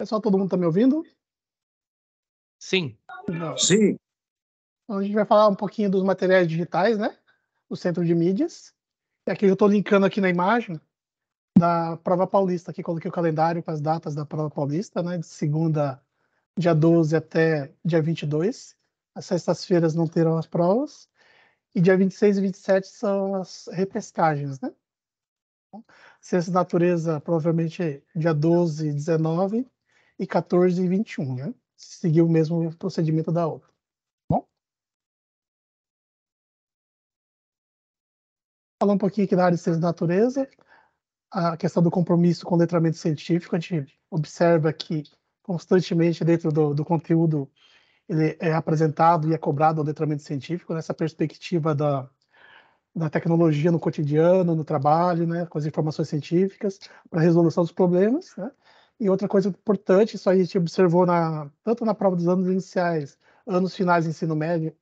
Pessoal, todo mundo está me ouvindo? Sim. Não. Sim. Então, a gente vai falar um pouquinho dos materiais digitais, né? Do Centro de Mídias. E aqui eu estou linkando aqui na imagem da Prova Paulista. Aqui coloquei o calendário com as datas da Prova Paulista, né? De segunda, dia 12 até dia 22. As sextas-feiras não terão as provas. E dia 26 e 27 são as repescagens, né? Ciência da Natureza, provavelmente dia 12, 19 e 14 e 21, né? Seguir o mesmo procedimento da outra. Bom? Falar um pouquinho aqui da área de Ciência da Natureza, a questão do compromisso com o letramento científico, a gente observa que constantemente dentro do conteúdo ele é apresentado e é cobrado o letramento científico, nessa perspectiva da tecnologia no cotidiano, no trabalho, né, com as informações científicas, para a resolução dos problemas, né? E outra coisa importante, isso aí a gente observou tanto na prova dos anos iniciais, anos finais do ensino médio,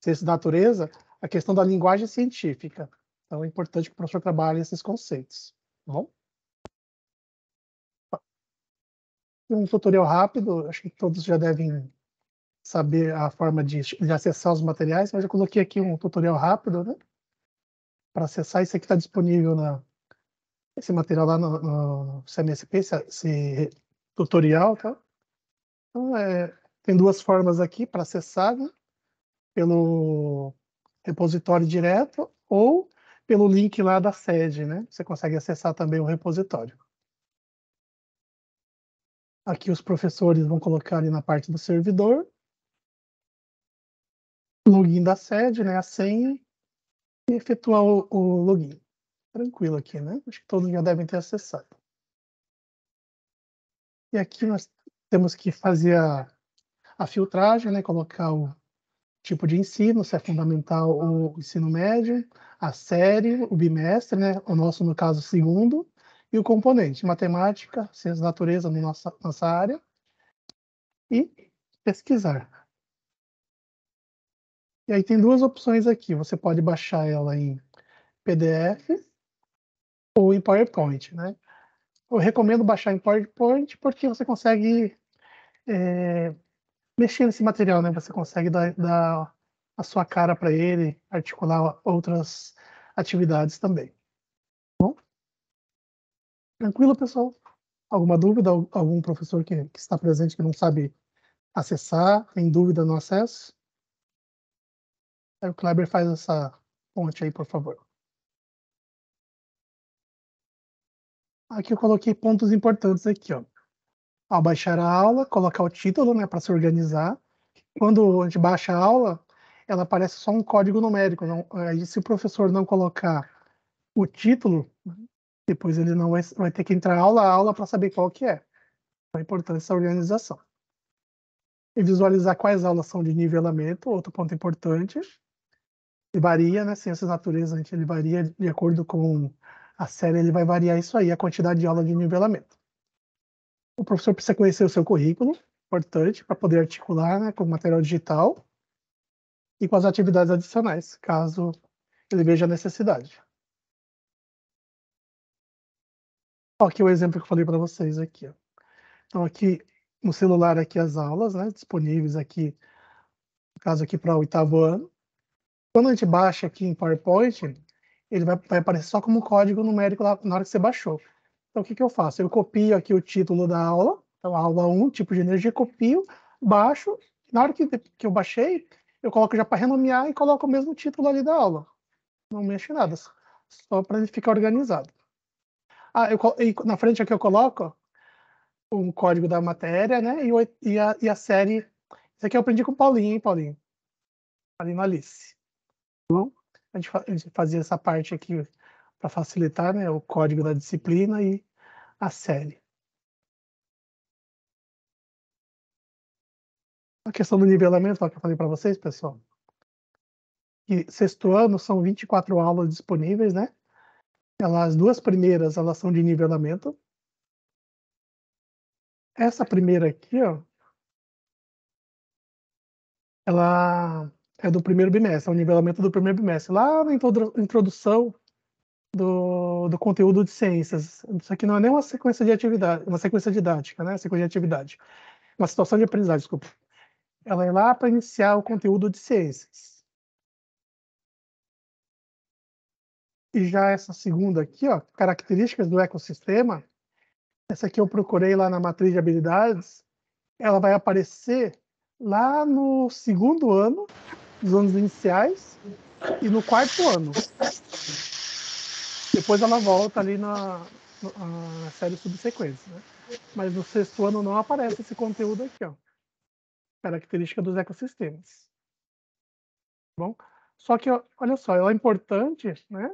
ciência da natureza, a questão da linguagem científica. Então é importante que o professor trabalhe esses conceitos. Tá bom? Um tutorial rápido, acho que todos já devem saber a forma de acessar os materiais, mas eu coloquei aqui um tutorial rápido, né? Para acessar, isso aqui está disponível esse material lá no CMSP, esse tutorial, tá? Então, tem duas formas aqui para acessar, né? Pelo repositório direto ou pelo link lá da sede, né? Você consegue acessar também o repositório. Aqui os professores vão colocar ali na parte do servidor o login da sede, né? A senha e efetuar o login. Tranquilo aqui, né? Acho que todos já devem ter acessado. E aqui nós temos que fazer a filtragem, né? Colocar o tipo de ensino, se é fundamental ou ensino médio, a série, o bimestre, né? O nosso, no caso, segundo, e o componente, matemática, ciências da natureza, na nossa área, e pesquisar. E aí tem duas opções aqui, você pode baixar ela em PDF ou em PowerPoint, né? Eu recomendo baixar em PowerPoint porque você consegue mexer nesse material, né? Você consegue dar a sua cara para ele, articular outras atividades também. Bom? Tranquilo, pessoal? Alguma dúvida? Algum professor que está presente que não sabe acessar, tem dúvida no acesso? Aí o Kleber faz essa ponte aí, por favor. Aqui eu coloquei pontos importantes aqui, ó. Ao baixar a aula, colocar o título, né, para se organizar. Quando a gente baixa a aula, ela aparece só um código numérico. Não, aí, se o professor não colocar o título, depois ele não vai ter que entrar aula a aula para saber qual que é. Então é importante essa organização. E visualizar quais aulas são de nivelamento, outro ponto importante. Ele varia, né? Ciências natureza, ele varia de acordo com a série, ele vai variar isso aí, a quantidade de aula de nivelamento. O professor precisa conhecer o seu currículo, importante, para poder articular, né, com o material digital e com as atividades adicionais, caso ele veja a necessidade. Aqui o exemplo que eu falei para vocês aqui, ó. Então aqui no celular aqui as aulas, né, disponíveis aqui, no caso aqui para o 8º ano. Quando a gente baixa aqui em PowerPoint, ele vai aparecer só como código numérico lá na hora que você baixou. Então o que eu faço? Eu copio aqui o título da aula, então aula 1, tipo de energia, copio, baixo, na hora que eu baixei, eu coloco já para renomear e coloco o mesmo título ali da aula. Não mexo em nada, só para ele ficar organizado. E na frente aqui eu coloco o código da matéria, né? E a série. Isso aqui eu aprendi com o Paulinho, hein, Paulinho? Paulinho Alice. Bom, a gente fazia essa parte aqui para facilitar, né? O código da disciplina e a série. A questão do nivelamento, que eu falei para vocês, pessoal. E sexto ano são 24 aulas disponíveis, né? As duas primeiras, elas são de nivelamento. Essa primeira aqui, ó, ela é do primeiro bimestre, é o nivelamento do primeiro bimestre. Lá na introdução do conteúdo de ciências. Isso aqui não é nem uma sequência de atividade, uma sequência didática, né? Sequência de atividade. Uma situação de aprendizagem, desculpa. Ela é lá para iniciar o conteúdo de ciências. E já essa segunda aqui, ó, características do ecossistema, essa aqui eu procurei lá na matriz de habilidades, ela vai aparecer lá no segundo ano, dos anos iniciais, e no quarto ano. Depois ela volta ali na série subsequente, né? Mas no sexto ano não aparece esse conteúdo aqui, ó. Característica dos ecossistemas. Bom, só que, olha só, ela é importante, né,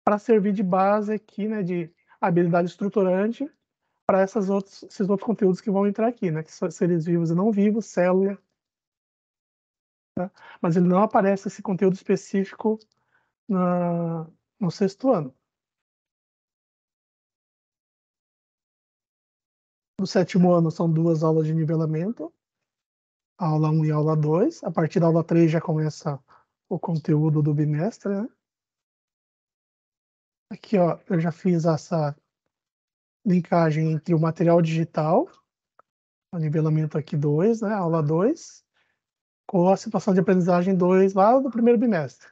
para servir de base aqui, né, de habilidade estruturante para esses outros conteúdos que vão entrar aqui, né, que são seres vivos e não vivos, célula, tá? Mas ele não aparece esse conteúdo específico no sexto ano. No sétimo ano são 2 aulas de nivelamento, aula 1 e aula 2. A partir da aula 3 já começa o conteúdo do bimestre, né? Aqui, ó, eu já fiz essa linkagem entre o material digital, o nivelamento aqui 2, né, aula 2, com a situação de aprendizagem 2 lá do primeiro bimestre.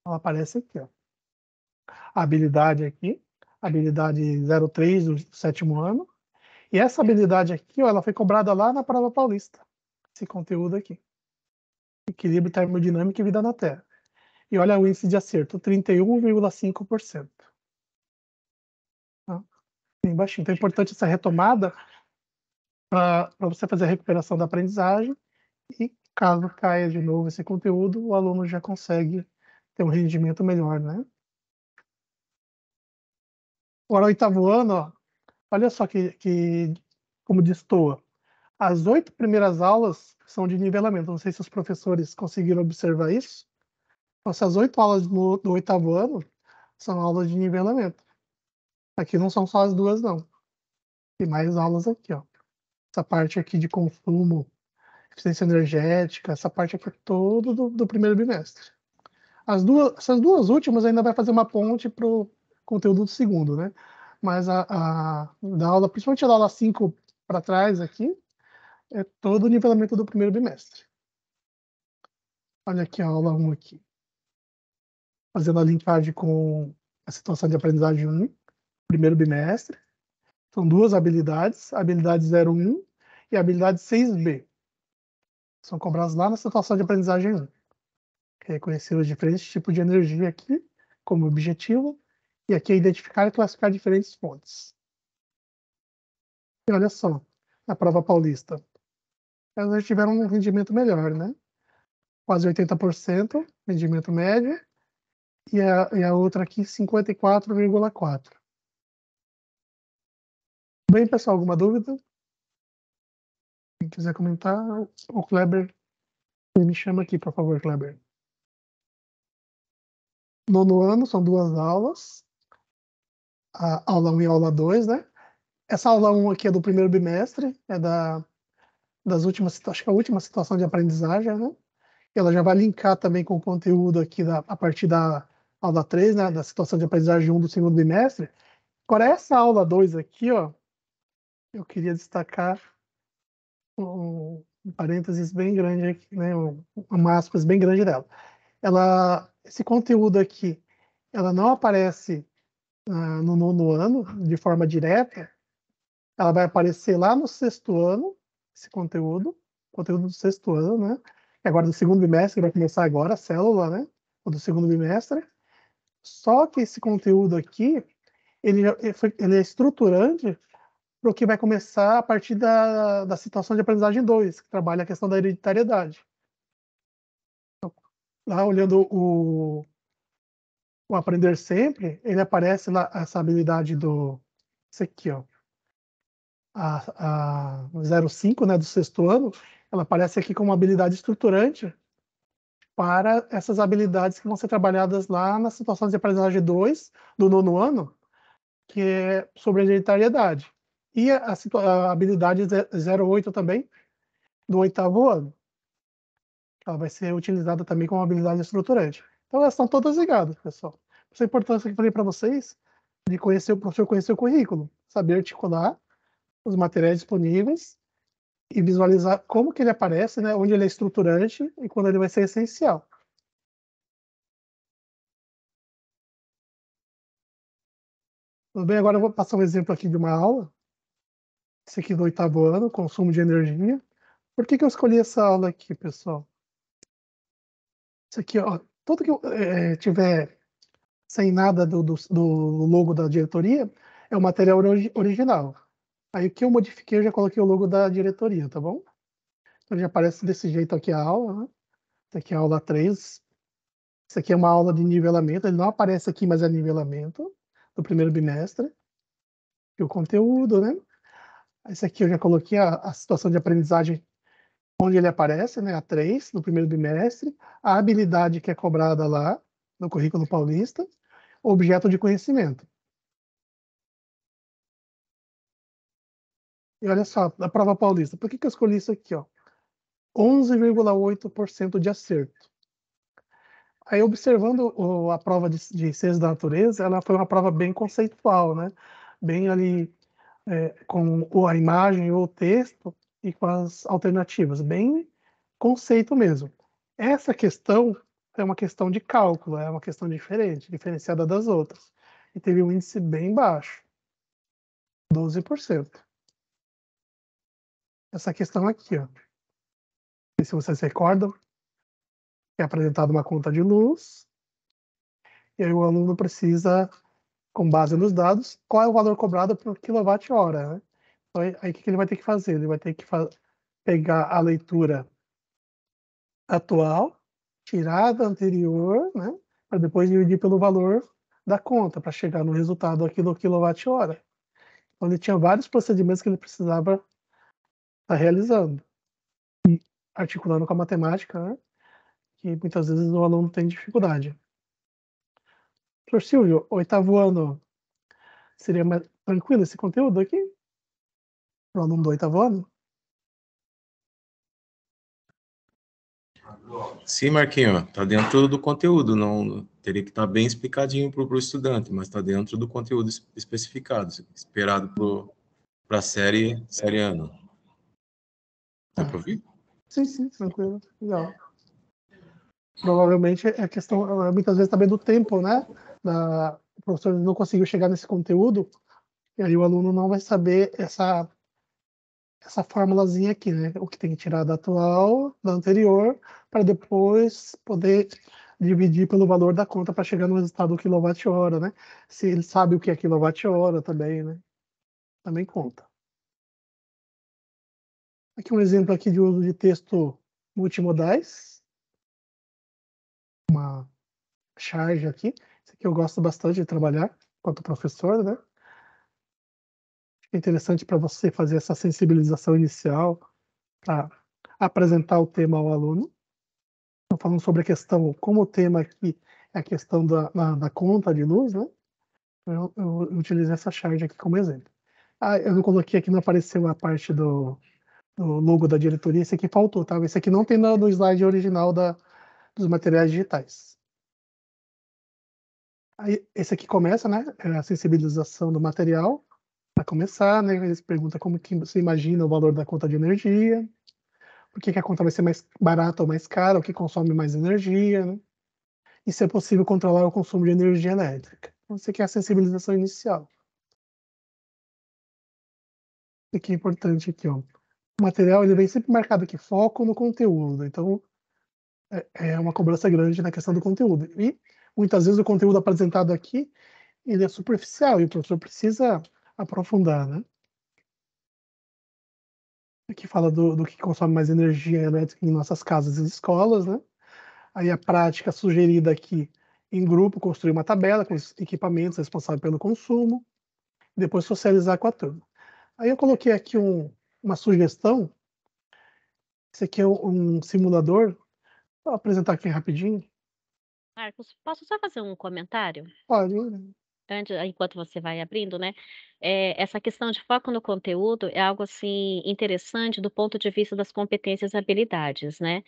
Ela aparece aqui, ó. A habilidade aqui, habilidade 03 do sétimo ano. E essa habilidade aqui, ó, ela foi cobrada lá na prova paulista. Esse conteúdo aqui. Equilíbrio termodinâmico e vida na Terra. E olha o índice de acerto, 31,5%. Tá? Bem baixinho. Então é importante essa retomada para você fazer a recuperação da aprendizagem e caso caia de novo esse conteúdo, o aluno já consegue ter um rendimento melhor, né? Agora, oitavo ano, ó, olha só que como destoa. As 8 primeiras aulas são de nivelamento. Não sei se os professores conseguiram observar isso. Essas 8 aulas do oitavo ano são aulas de nivelamento. Aqui não são só as duas, não. Tem mais aulas aqui, ó. Essa parte aqui de consumo, eficiência energética, essa parte aqui é todo do primeiro bimestre. Essas duas últimas ainda vai fazer uma ponte para o conteúdo do segundo, né? Mas da aula, principalmente da aula 5 para trás aqui, é todo o nivelamento do primeiro bimestre. Olha aqui a aula 1 aqui. Fazendo a linkagem com a situação de aprendizagem 1, primeiro bimestre. São duas habilidades, a habilidade 01 e a habilidade 6B. São cobradas lá na situação de aprendizagem 1. Que é reconhecer os diferentes tipos de energia aqui, como objetivo, e aqui é identificar e classificar diferentes fontes. E olha só, na prova paulista, elas já tiveram um rendimento melhor, né? Quase 80%, rendimento médio, e a outra aqui 54,4%. Bem, pessoal, alguma dúvida? Quem quiser comentar, o Kleber, me chama aqui, por favor, Kleber. Nono ano, são 2 aulas, a aula 1 e a aula 2, né? Essa aula 1 aqui é do primeiro bimestre, é das últimas, acho que é a última situação de aprendizagem, né? Ela já vai linkar também com o conteúdo aqui a partir da aula 3, né? Da situação de aprendizagem 1 do segundo bimestre. Agora, essa aula 2 aqui, ó, eu queria destacar um parênteses bem grande aqui, né? Uma aspas bem grande dela. Esse conteúdo aqui, ela não aparece no nono ano de forma direta, ela vai aparecer lá no sexto ano, esse conteúdo do sexto ano, né? E agora do segundo bimestre, vai começar agora a célula, né? O do segundo bimestre. Só que esse conteúdo aqui, ele é estruturante para o que vai começar a partir da situação de aprendizagem 2, que trabalha a questão da hereditariedade. Lá, olhando o Aprender Sempre, ele aparece lá, essa habilidade isso aqui, ó, a 05, né, do sexto ano, ela aparece aqui como uma habilidade estruturante para essas habilidades que vão ser trabalhadas lá na situação de aprendizagem 2 do nono ano, que é sobre a hereditariedade. E a habilidade 08 também, do oitavo ano. Ela vai ser utilizada também como habilidade estruturante. Então, elas estão todas ligadas, pessoal. essa importância que eu falei para vocês de conhecer o professor, conhecer o currículo, saber articular os materiais disponíveis e visualizar como que ele aparece, né, onde ele é estruturante e quando ele vai ser essencial. Tudo bem? Agora eu vou passar um exemplo aqui de uma aula. Esse aqui do 8º ano, consumo de energia. Por que eu escolhi essa aula aqui, pessoal? Isso aqui, ó, tudo que eu tiver sem nada do logo da diretoria é o material original. Aí o que eu modifiquei, eu já coloquei o logo da diretoria, tá bom? Então já aparece desse jeito aqui a aula, né? Essa aqui é a aula 3. Isso aqui é uma aula de nivelamento, ele não aparece aqui, mas é nivelamento do primeiro bimestre. E o conteúdo, né? Esse aqui eu já coloquei a situação de aprendizagem onde ele aparece, né? A 3, no primeiro bimestre. A habilidade que é cobrada lá, no currículo paulista. Objeto de conhecimento. E olha só, a prova paulista. Por que eu escolhi isso aqui, ó? 11,8% de acerto. Aí, observando a prova de ciências da natureza, ela foi uma prova bem conceitual, né? Bem ali, com a imagem ou o texto e com as alternativas. Bem conceito mesmo. Essa questão é uma questão de cálculo, é uma questão diferente, diferenciada das outras. E teve um índice bem baixo, 12%. Essa questão aqui, ó. Não sei se vocês recordam, é apresentada uma conta de luz, e aí o aluno precisa, com base nos dados, qual é o valor cobrado por quilowatt-hora, né? Então, aí o que ele vai ter que fazer? Ele vai ter que pegar a leitura atual, tirar da anterior, né? Para depois dividir pelo valor da conta, para chegar no resultado aqui do quilowatt-hora. Então, ele tinha vários procedimentos que ele precisava estar realizando, articulando com a matemática, né? Que muitas vezes o aluno tem dificuldade. Professor Silvio, 8º ano, seria mais tranquilo esse conteúdo aqui? Para o aluno do 8º ano? Sim, Marquinho, está dentro do conteúdo, não teria que estar bem explicadinho para o estudante, mas está dentro do conteúdo especificado, esperado para a série ano. Deu para ouvir? Sim, tranquilo, legal. Provavelmente a questão, muitas vezes, também do tempo, né? O professor não conseguiu chegar nesse conteúdo, e aí o aluno não vai saber essa formulazinha aqui, né? O que tem que tirar da atual, da anterior, para depois poder dividir pelo valor da conta para chegar no resultado do quilowatt-hora, né? Se ele sabe o que é quilowatt-hora também, né? Também conta. Aqui um exemplo aqui de uso de texto multimodais. Uma charge aqui. Isso aqui eu gosto bastante de trabalhar enquanto professor, né? É interessante para você fazer essa sensibilização inicial, para apresentar o tema ao aluno. Estou falando sobre a questão, como o tema aqui é a questão da conta de luz, né? Eu utilizei essa charge aqui como exemplo. Ah, eu não coloquei aqui, não apareceu a parte do logo da diretoria, esse aqui faltou, tá? Esse aqui não tem no slide original dos materiais digitais. Aí, esse aqui começa, né? É a sensibilização do material. Para começar, né? Eles perguntam como que você imagina o valor da conta de energia, por que a conta vai ser mais barata ou mais cara, o que consome mais energia, né? E se é possível controlar o consumo de energia elétrica. Então, isso aqui é a sensibilização inicial. Isso aqui é importante aqui, ó. O material ele vem sempre marcado aqui, foco no conteúdo. Então, é uma cobrança grande na questão do conteúdo. E muitas vezes o conteúdo apresentado aqui ele é superficial e o professor precisa aprofundar, né? Aqui fala do que consome mais energia elétrica em nossas casas e escolas, né? Aí a prática sugerida aqui, em grupo, construir uma tabela com os equipamentos responsáveis pelo consumo, depois socializar com a turma. Aí eu coloquei aqui uma sugestão. Esse aqui é um simulador. Vou apresentar aqui rapidinho. Marcos, posso só fazer um comentário? Pode. enquanto você vai abrindo, né, essa questão de foco no conteúdo é algo, assim, interessante do ponto de vista das competências e habilidades, né.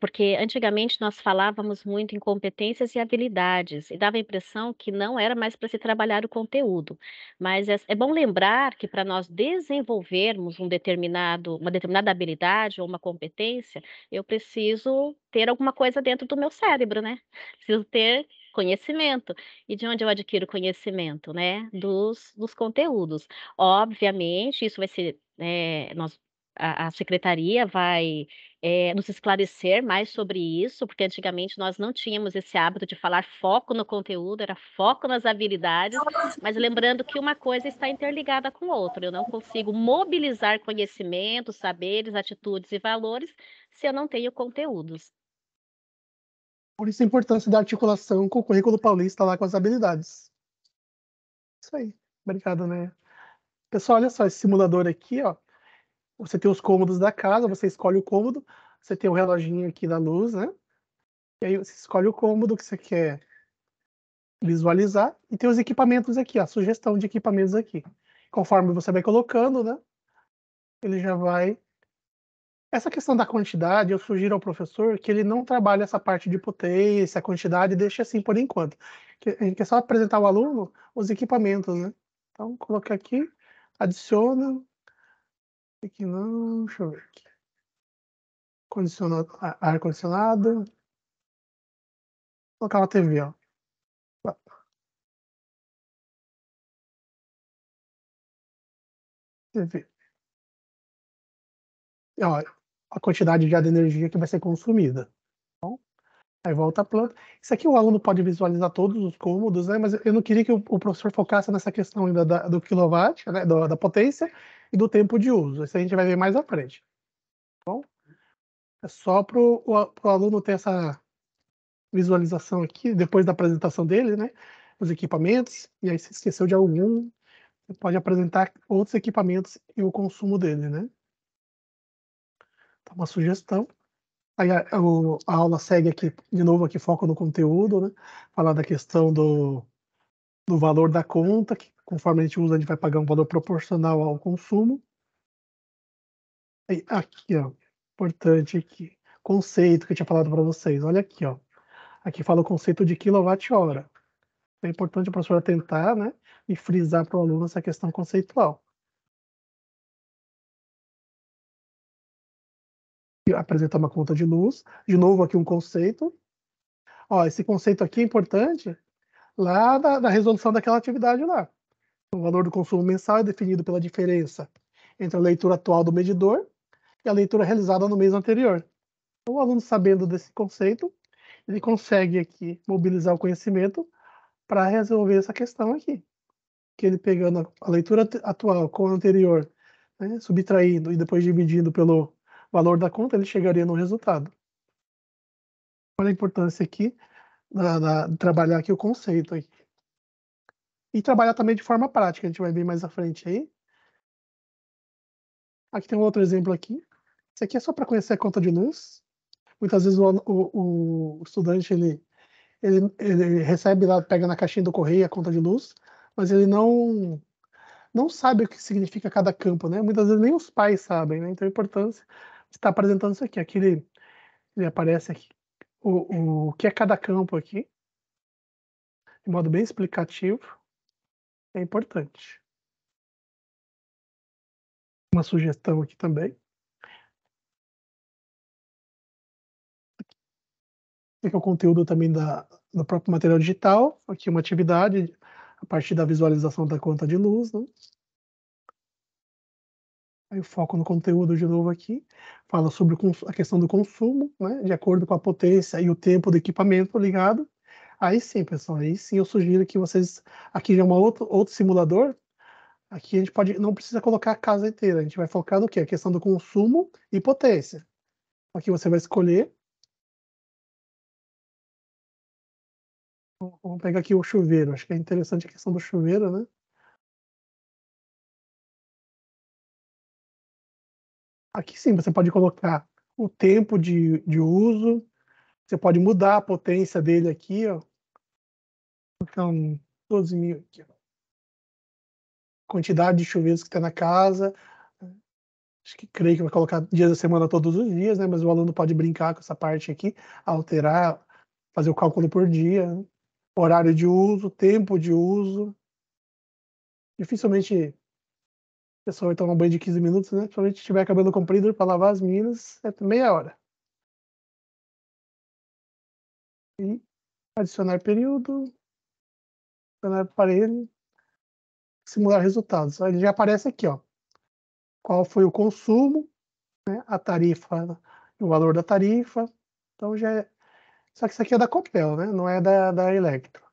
Porque antigamente nós falávamos muito em competências e habilidades, e dava a impressão que não era mais para se trabalhar o conteúdo. Mas é bom lembrar que para nós desenvolvermos uma determinada habilidade ou uma competência, eu preciso ter alguma coisa dentro do meu cérebro, né. Preciso ter conhecimento. E de onde eu adquiro conhecimento, né? Dos conteúdos. Obviamente, isso vai ser, a secretaria vai, nos esclarecer mais sobre isso, porque antigamente nós não tínhamos esse hábito de falar foco no conteúdo, era foco nas habilidades, mas lembrando que uma coisa está interligada com outra. Eu não consigo mobilizar conhecimentos, saberes, atitudes e valores se eu não tenho conteúdos. Por isso a importância da articulação com o currículo paulista lá com as habilidades. Isso aí. Obrigado, né. Pessoal, olha só, esse simulador aqui, ó, você tem os cômodos da casa, você escolhe o cômodo, você tem o reloginho aqui da luz, né, e aí você escolhe o cômodo que você quer visualizar, e tem os equipamentos aqui, ó, a sugestão de equipamentos aqui. Conforme você vai colocando, né, ele já vai. Essa questão da quantidade, eu sugiro ao professor que ele não trabalhe essa parte de potência, quantidade, deixe assim por enquanto. Que a gente quer só apresentar ao aluno os equipamentos, né. Então colocar aqui, adiciona, aqui não, deixa eu ver aqui. Condicionado, ar-condicionado. Colocar uma TV, ó. TV. E olha, a quantidade já de energia que vai ser consumida. Aí volta a planta. Isso aqui o aluno pode visualizar todos os cômodos, né, mas eu não queria que o professor focasse nessa questão ainda do quilowatt, né, da potência e do tempo de uso. Isso a gente vai ver mais à frente. Tá bom? É só para o aluno ter essa visualização aqui, depois da apresentação dele, né, os equipamentos, e aí se esqueceu de algum, você pode apresentar outros equipamentos e o consumo dele, né. Então uma sugestão. Aí a aula segue aqui, de novo aqui foco no conteúdo, né, falar da questão do valor da conta, que conforme a gente usa, a gente vai pagar um valor proporcional ao consumo. Aí aqui, ó, importante aqui, conceito que eu tinha falado para vocês, olha aqui, ó. Aqui fala o conceito de quilowatt-hora. É importante o professor atentar, né, e frisar para o aluno essa questão conceitual. E apresentar uma conta de luz, de novo aqui um conceito. Ó, esse conceito aqui é importante lá da resolução daquela atividade lá. O valor do consumo mensal é definido pela diferença entre a leitura atual do medidor e a leitura realizada no mês anterior. Então, o aluno sabendo desse conceito, ele consegue aqui mobilizar o conhecimento para resolver essa questão aqui. Que ele pegando a leitura atual com a anterior, né, subtraindo e depois dividindo pelo valor da conta, ele chegaria no resultado. Olha a importância aqui de trabalhar aqui o conceito aí. E trabalhar também de forma prática, a gente vai ver mais à frente aí. Aqui tem um outro exemplo aqui. Isso aqui é só para conhecer a conta de luz. Muitas vezes o estudante ele recebe lá, pega na caixinha do correio a conta de luz, mas ele não sabe o que significa cada campo, né? Muitas vezes nem os pais sabem, né? Então a importância de estar apresentando isso aqui. Aqui ele aparece aqui o que é cada campo aqui, de modo bem explicativo, é importante. Uma sugestão aqui também. Aqui é o conteúdo também do próprio material digital, aqui uma atividade a partir da visualização da conta de luz, né? Aí o foco no conteúdo de novo aqui, fala sobre a questão do consumo, né, de acordo com a potência e o tempo do equipamento ligado. Aí sim, pessoal, aí sim eu sugiro que vocês, aqui já é uma outro simulador, aqui a gente não precisa colocar a casa inteira, a gente vai focar no quê? A questão do consumo e potência. Aqui você vai escolher. Vamos pegar aqui o chuveiro, acho que é interessante a questão do chuveiro, né? Aqui sim, você pode colocar o tempo de uso, você pode mudar a potência dele aqui, ó. Então, 12.000 aqui, ó. Quantidade de chuveiros que tem na casa. Acho que creio que vai colocar dias da semana todos os dias, né? Mas o aluno pode brincar com essa parte aqui, alterar, fazer o cálculo por dia, né? Horário de uso, tempo de uso. Dificilmente a pessoa vai tomar um banho de 15 minutos, né? Principalmente se tiver cabelo comprido para lavar as minas, é meia hora. E adicionar período, adicionar aparelho, simular resultados. Aí ele já aparece aqui, ó. Qual foi o consumo, né? A tarifa, o valor da tarifa. Então já é... Só que isso aqui é da Copel, né? Não é da Electro.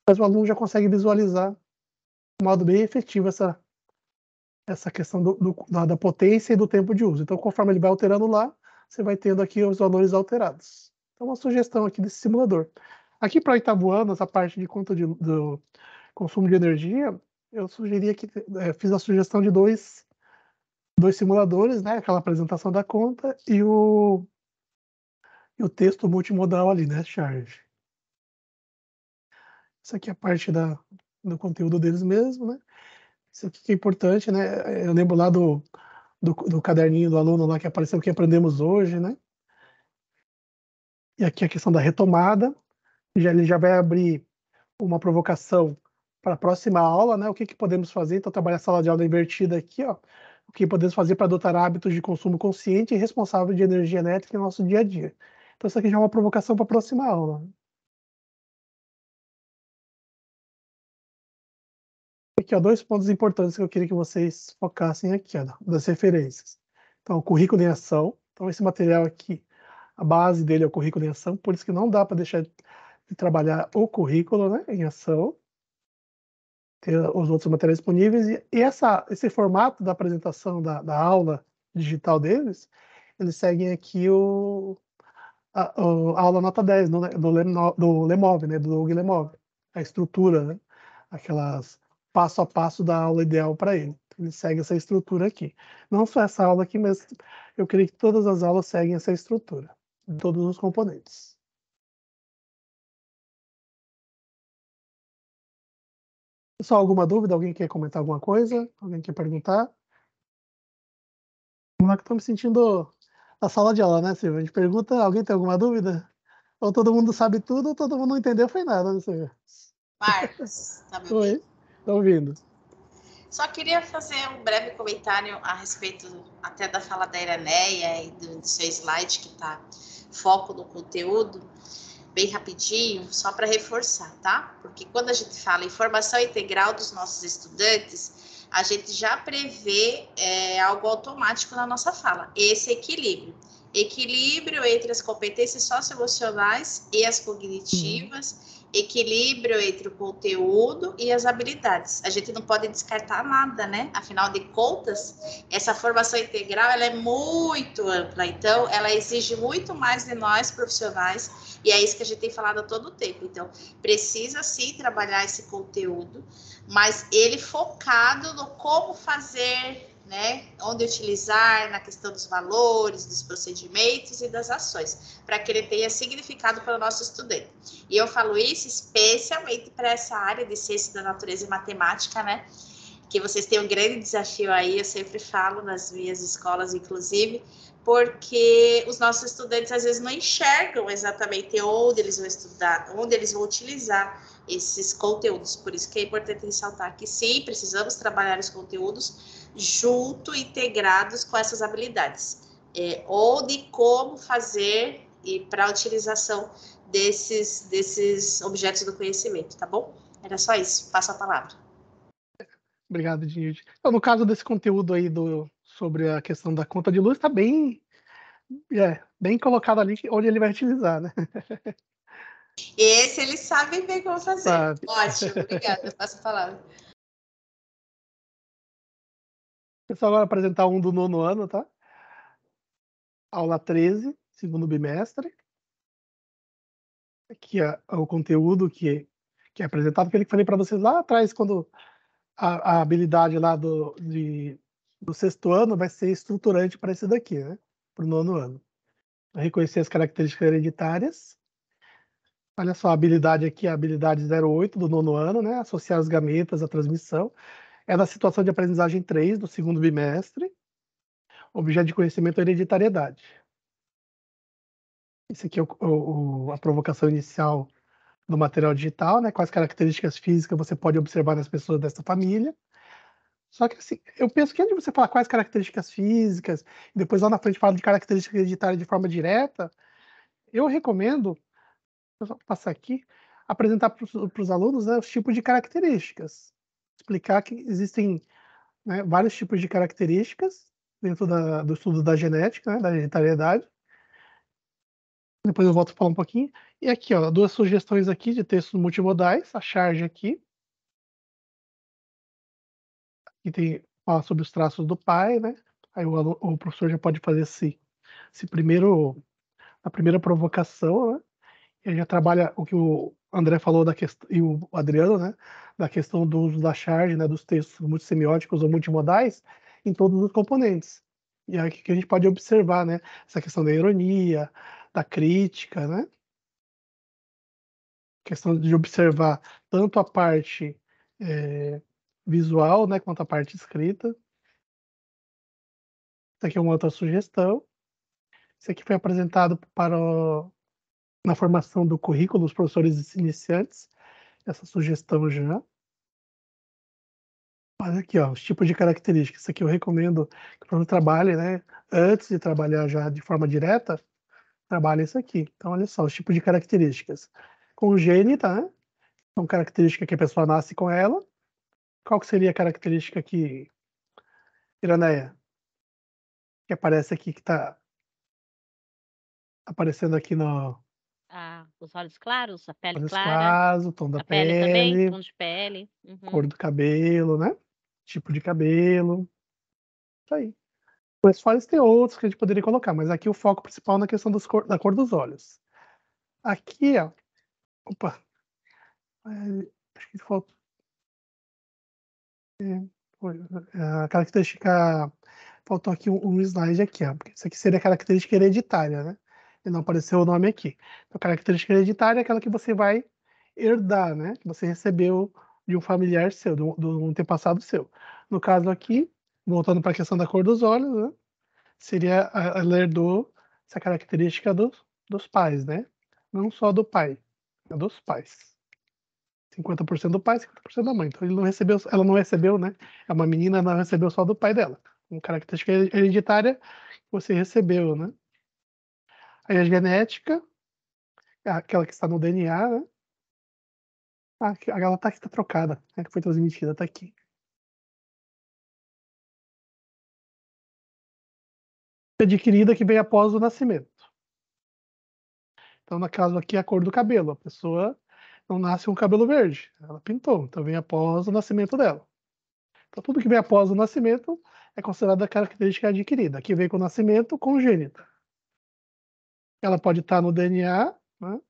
Mas o aluno já consegue visualizar de modo bem efetivo essa questão da potência e do tempo de uso. Então, conforme ele vai alterando lá, você vai tendo aqui os valores alterados. Então, uma sugestão aqui desse simulador. Aqui para o oitavo ano, essa parte de conta do consumo de energia, eu sugeria que fiz a sugestão de dois simuladores, né? Aquela apresentação da conta e o texto multimodal ali, né? Charge. Isso aqui é a parte do conteúdo deles mesmo, né? Isso aqui que é importante, né? Eu lembro lá do caderninho do aluno lá que apareceu o que aprendemos hoje, né? E aqui a questão da retomada. Ele já vai abrir uma provocação para a próxima aula, né? O que podemos fazer? Então, trabalhar a sala de aula invertida aqui, ó. O que podemos fazer para adotar hábitos de consumo consciente e responsável de energia elétrica no nosso dia a dia. Então, isso aqui já é uma provocação para a próxima aula. Aqui, ó, dois pontos importantes que eu queria que vocês focassem aqui, ó, das referências. Então, o currículo em ação. Então, esse material aqui, a base dele é o currículo em ação, por isso que não dá para deixar de trabalhar o currículo, né, em ação, ter os outros materiais disponíveis. E esse formato da apresentação da aula digital deles, eles seguem aqui a aula nota 10 do Lemov, né, do Doug Lemov, a estrutura, né, aquelas passo a passo da aula ideal para ele. Ele segue essa estrutura aqui. Não só essa aula aqui, mas eu queria que todas as aulas seguem essa estrutura, de todos os componentes. Só alguma dúvida? Alguém quer comentar alguma coisa? Alguém quer perguntar? Vamos lá que estou me sentindo na sala de aula, né, Silvia? A gente pergunta, alguém tem alguma dúvida? Ou todo mundo sabe tudo, ou todo mundo não entendeu, foi nada, né, Silvia? Marcos, tá me ouvindo? Oi, estou ouvindo. Só queria fazer um breve comentário a respeito até da fala da Iraneia e do seu slide que está foco no conteúdo, bem rapidinho, só para reforçar, tá? Porque quando a gente fala em formação integral dos nossos estudantes, a gente já prevê algo automático na nossa fala, esse equilíbrio. Equilíbrio entre as competências socioemocionais e as cognitivas, equilíbrio entre o conteúdo e as habilidades. A gente não pode descartar nada, né? Afinal de contas, essa formação integral, ela é muito ampla, então ela exige muito mais de nós profissionais, e é isso que a gente tem falado a todo tempo. Então, precisa sim trabalhar esse conteúdo, mas ele focado no como fazer, né, onde utilizar, na questão dos valores, dos procedimentos e das ações, para que ele tenha significado para o nosso estudante. E eu falo isso especialmente para essa área de ciência da natureza e matemática, né, que vocês têm um grande desafio aí, eu sempre falo nas minhas escolas, inclusive, porque os nossos estudantes às vezes não enxergam exatamente onde eles vão estudar, onde eles vão utilizar esses conteúdos. Por isso que é importante ressaltar que sim, precisamos trabalhar os conteúdos junto, integrados com essas habilidades. Onde e como fazer e para a utilização desses objetos do conhecimento, tá bom? Era só isso, passo a palavra. Obrigado, Dinilde. Então, no caso desse conteúdo aí sobre a questão da conta de luz, está bem colocado ali onde ele vai utilizar, né? Esse eles sabem bem como fazer. Sabe. Ótimo, obrigada. Passo a palavra. Pessoal, agora apresentar um do nono ano, tá? Aula 13, segundo bimestre. Aqui é o conteúdo que é apresentado, aquele que falei para vocês lá atrás, quando a habilidade lá do sexto ano vai ser estruturante para esse daqui, né? Para o nono ano. Reconhecer as características hereditárias, Olha só, a habilidade aqui é a habilidade 08 do 9º ano, né? Associar os gametas à transmissão. É da situação de aprendizagem 3 do 2º bimestre. Objeto de conhecimento é hereditariedade. Esse aqui é a provocação inicial do material digital, né? Quais características físicas você pode observar nas pessoas dessa família. Só que assim, eu penso que antes de você falar quais características físicas, e depois lá na frente fala de características hereditárias de forma direta, eu recomendo, vou passar aqui, apresentar para os alunos, né, os tipos de características. Explicar que existem, né, vários tipos de características dentro do estudo da genética, né, da hereditariedade. Depois eu volto a falar um pouquinho. E aqui, ó, 2 sugestões aqui de textos multimodais, a charge aqui. Que fala sobre os traços do pai, né? Aí o professor já pode fazer a primeira provocação, né? Ele já trabalha o que o André falou da questão, e o Adriano, né? Da questão do uso da charge, né? Dos textos multissemióticos ou multimodais em todos os componentes. E aí que a gente pode observar, né? Essa questão da ironia, da crítica, né? Questão de observar tanto a parte visual, né? Quanto a parte escrita. Essa aqui é uma outra sugestão. Isso aqui foi apresentado na formação do currículo dos professores iniciantes. Essa sugestão já. Olha aqui, ó, os tipos de características. Isso aqui eu recomendo que o professor trabalhe, né? Antes de trabalhar já de forma direta, trabalhe isso aqui. Então, olha só, os tipos de características. Congênita, né? São características que a pessoa nasce com ela. Qual que seria a característica que, Iraneia, que aparece aqui, que está aparecendo aqui no Os olhos claros, a pele olhos clara, claros, o tom da a pele também, pele, tom de pele. Uhum. cor do cabelo, né? Tipo de cabelo. Isso aí. Mas fora isso, tem outros que a gente poderia colocar, mas aqui o foco principal é na questão da cor dos olhos. Aqui, ó. Opa. Acho que falta. A característica. Faltou aqui um slide aqui, ó. Porque isso aqui seria a característica hereditária, né? E não apareceu o nome aqui. Então, a característica hereditária é aquela que você vai herdar, né? Que você recebeu de um familiar seu, do antepassado seu. No caso aqui, voltando para a questão da cor dos olhos, né? Seria ela herdou essa característica dos pais, né? Não só do pai, é dos pais. 50% do pai, 50% da mãe. Então ela não recebeu, né? É uma menina, não recebeu só do pai dela. Uma característica hereditária que você recebeu, né? Aí a genética, é aquela que está no DNA, né? Ela tá aqui, tá trocada, né? Que foi transmitida, tá aqui. Adquirida que vem após o nascimento. Então, no caso aqui, a cor do cabelo. A pessoa não nasce com cabelo verde, ela pintou, então vem após o nascimento dela. Então, tudo que vem após o nascimento é considerada característica adquirida. Aqui vem com o nascimento, congênita. Ela pode estar no DNA, né,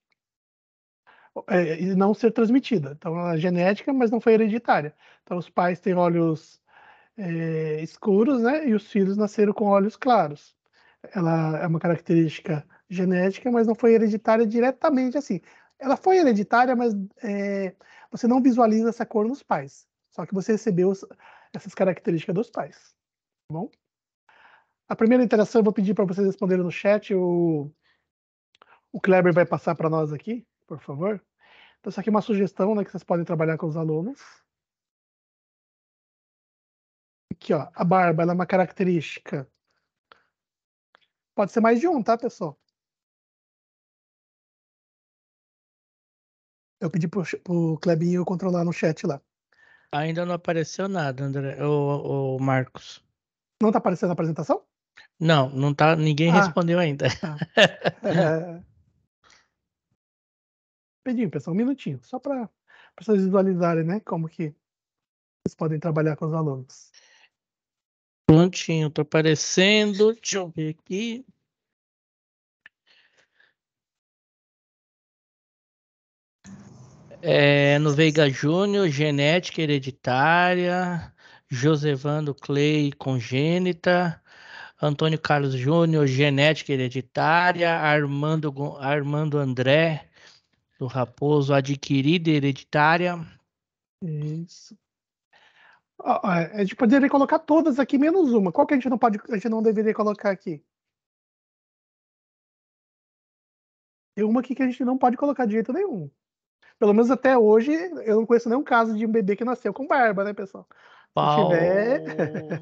e não ser transmitida. Então, ela é genética, mas não foi hereditária. Então, os pais têm olhos escuros, né, e os filhos nasceram com olhos claros. Ela é uma característica genética, mas não foi hereditária diretamente assim. Ela foi hereditária, mas você não visualiza essa cor nos pais. Só que você recebeu essas características dos pais. Tá bom? A primeira interação eu vou pedir para vocês responderem no chat. O Kleber vai passar para nós aqui, por favor. Então, isso aqui é uma sugestão, né, que vocês podem trabalhar com os alunos. Aqui, ó, a barba, ela é uma característica. Pode ser mais de um, tá, pessoal? Eu pedi pro Clebinho controlar no chat lá. Ainda não apareceu nada, André. O Marcos. Não tá aparecendo a apresentação? Não, não tá. Ninguém respondeu ainda. Tá. Pedinho, pessoal, um minutinho, só para vocês visualizarem, né, como que vocês podem trabalhar com os alunos. Prontinho, tô aparecendo. Deixa eu ver aqui. No Veiga Júnior, genética hereditária. Josevando Clay, congênita. Antônio Carlos Júnior, genética hereditária. Armando André, do raposo, adquirida e hereditária. Isso. A gente poderia colocar todas aqui, menos uma. Qual que a gente não deveria colocar aqui? Tem uma aqui que a gente não pode colocar de jeito nenhum. Pelo menos até hoje, eu não conheço nenhum caso de um bebê que nasceu com barba, né, pessoal? Se tiver,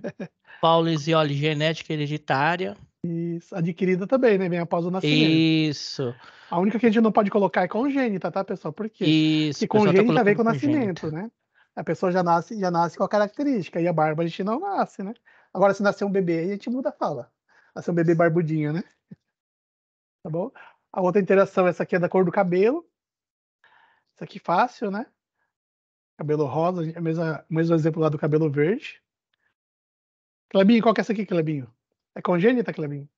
Paulisiole, genética hereditária. isso, adquirida também, né? Vem após o nascimento. Isso, A única que a gente não pode colocar é congênita, tá, pessoal? Por quê? isso. Porque O pessoal tá congênita vem colocando com o congênita. nascimento, né? A pessoa já nasce com a característica, e a barba a gente não nasce, né? Agora, se nascer um bebê, aí a gente muda a fala. Nascer um bebê barbudinho, né? Tá bom? A outra interação, essa aqui é da cor do cabelo. Isso aqui fácil, né? Cabelo rosa, o mesmo exemplo lá do cabelo verde. Clebinho, qual que é essa aqui, Clebinho? É congênita, Clebinho?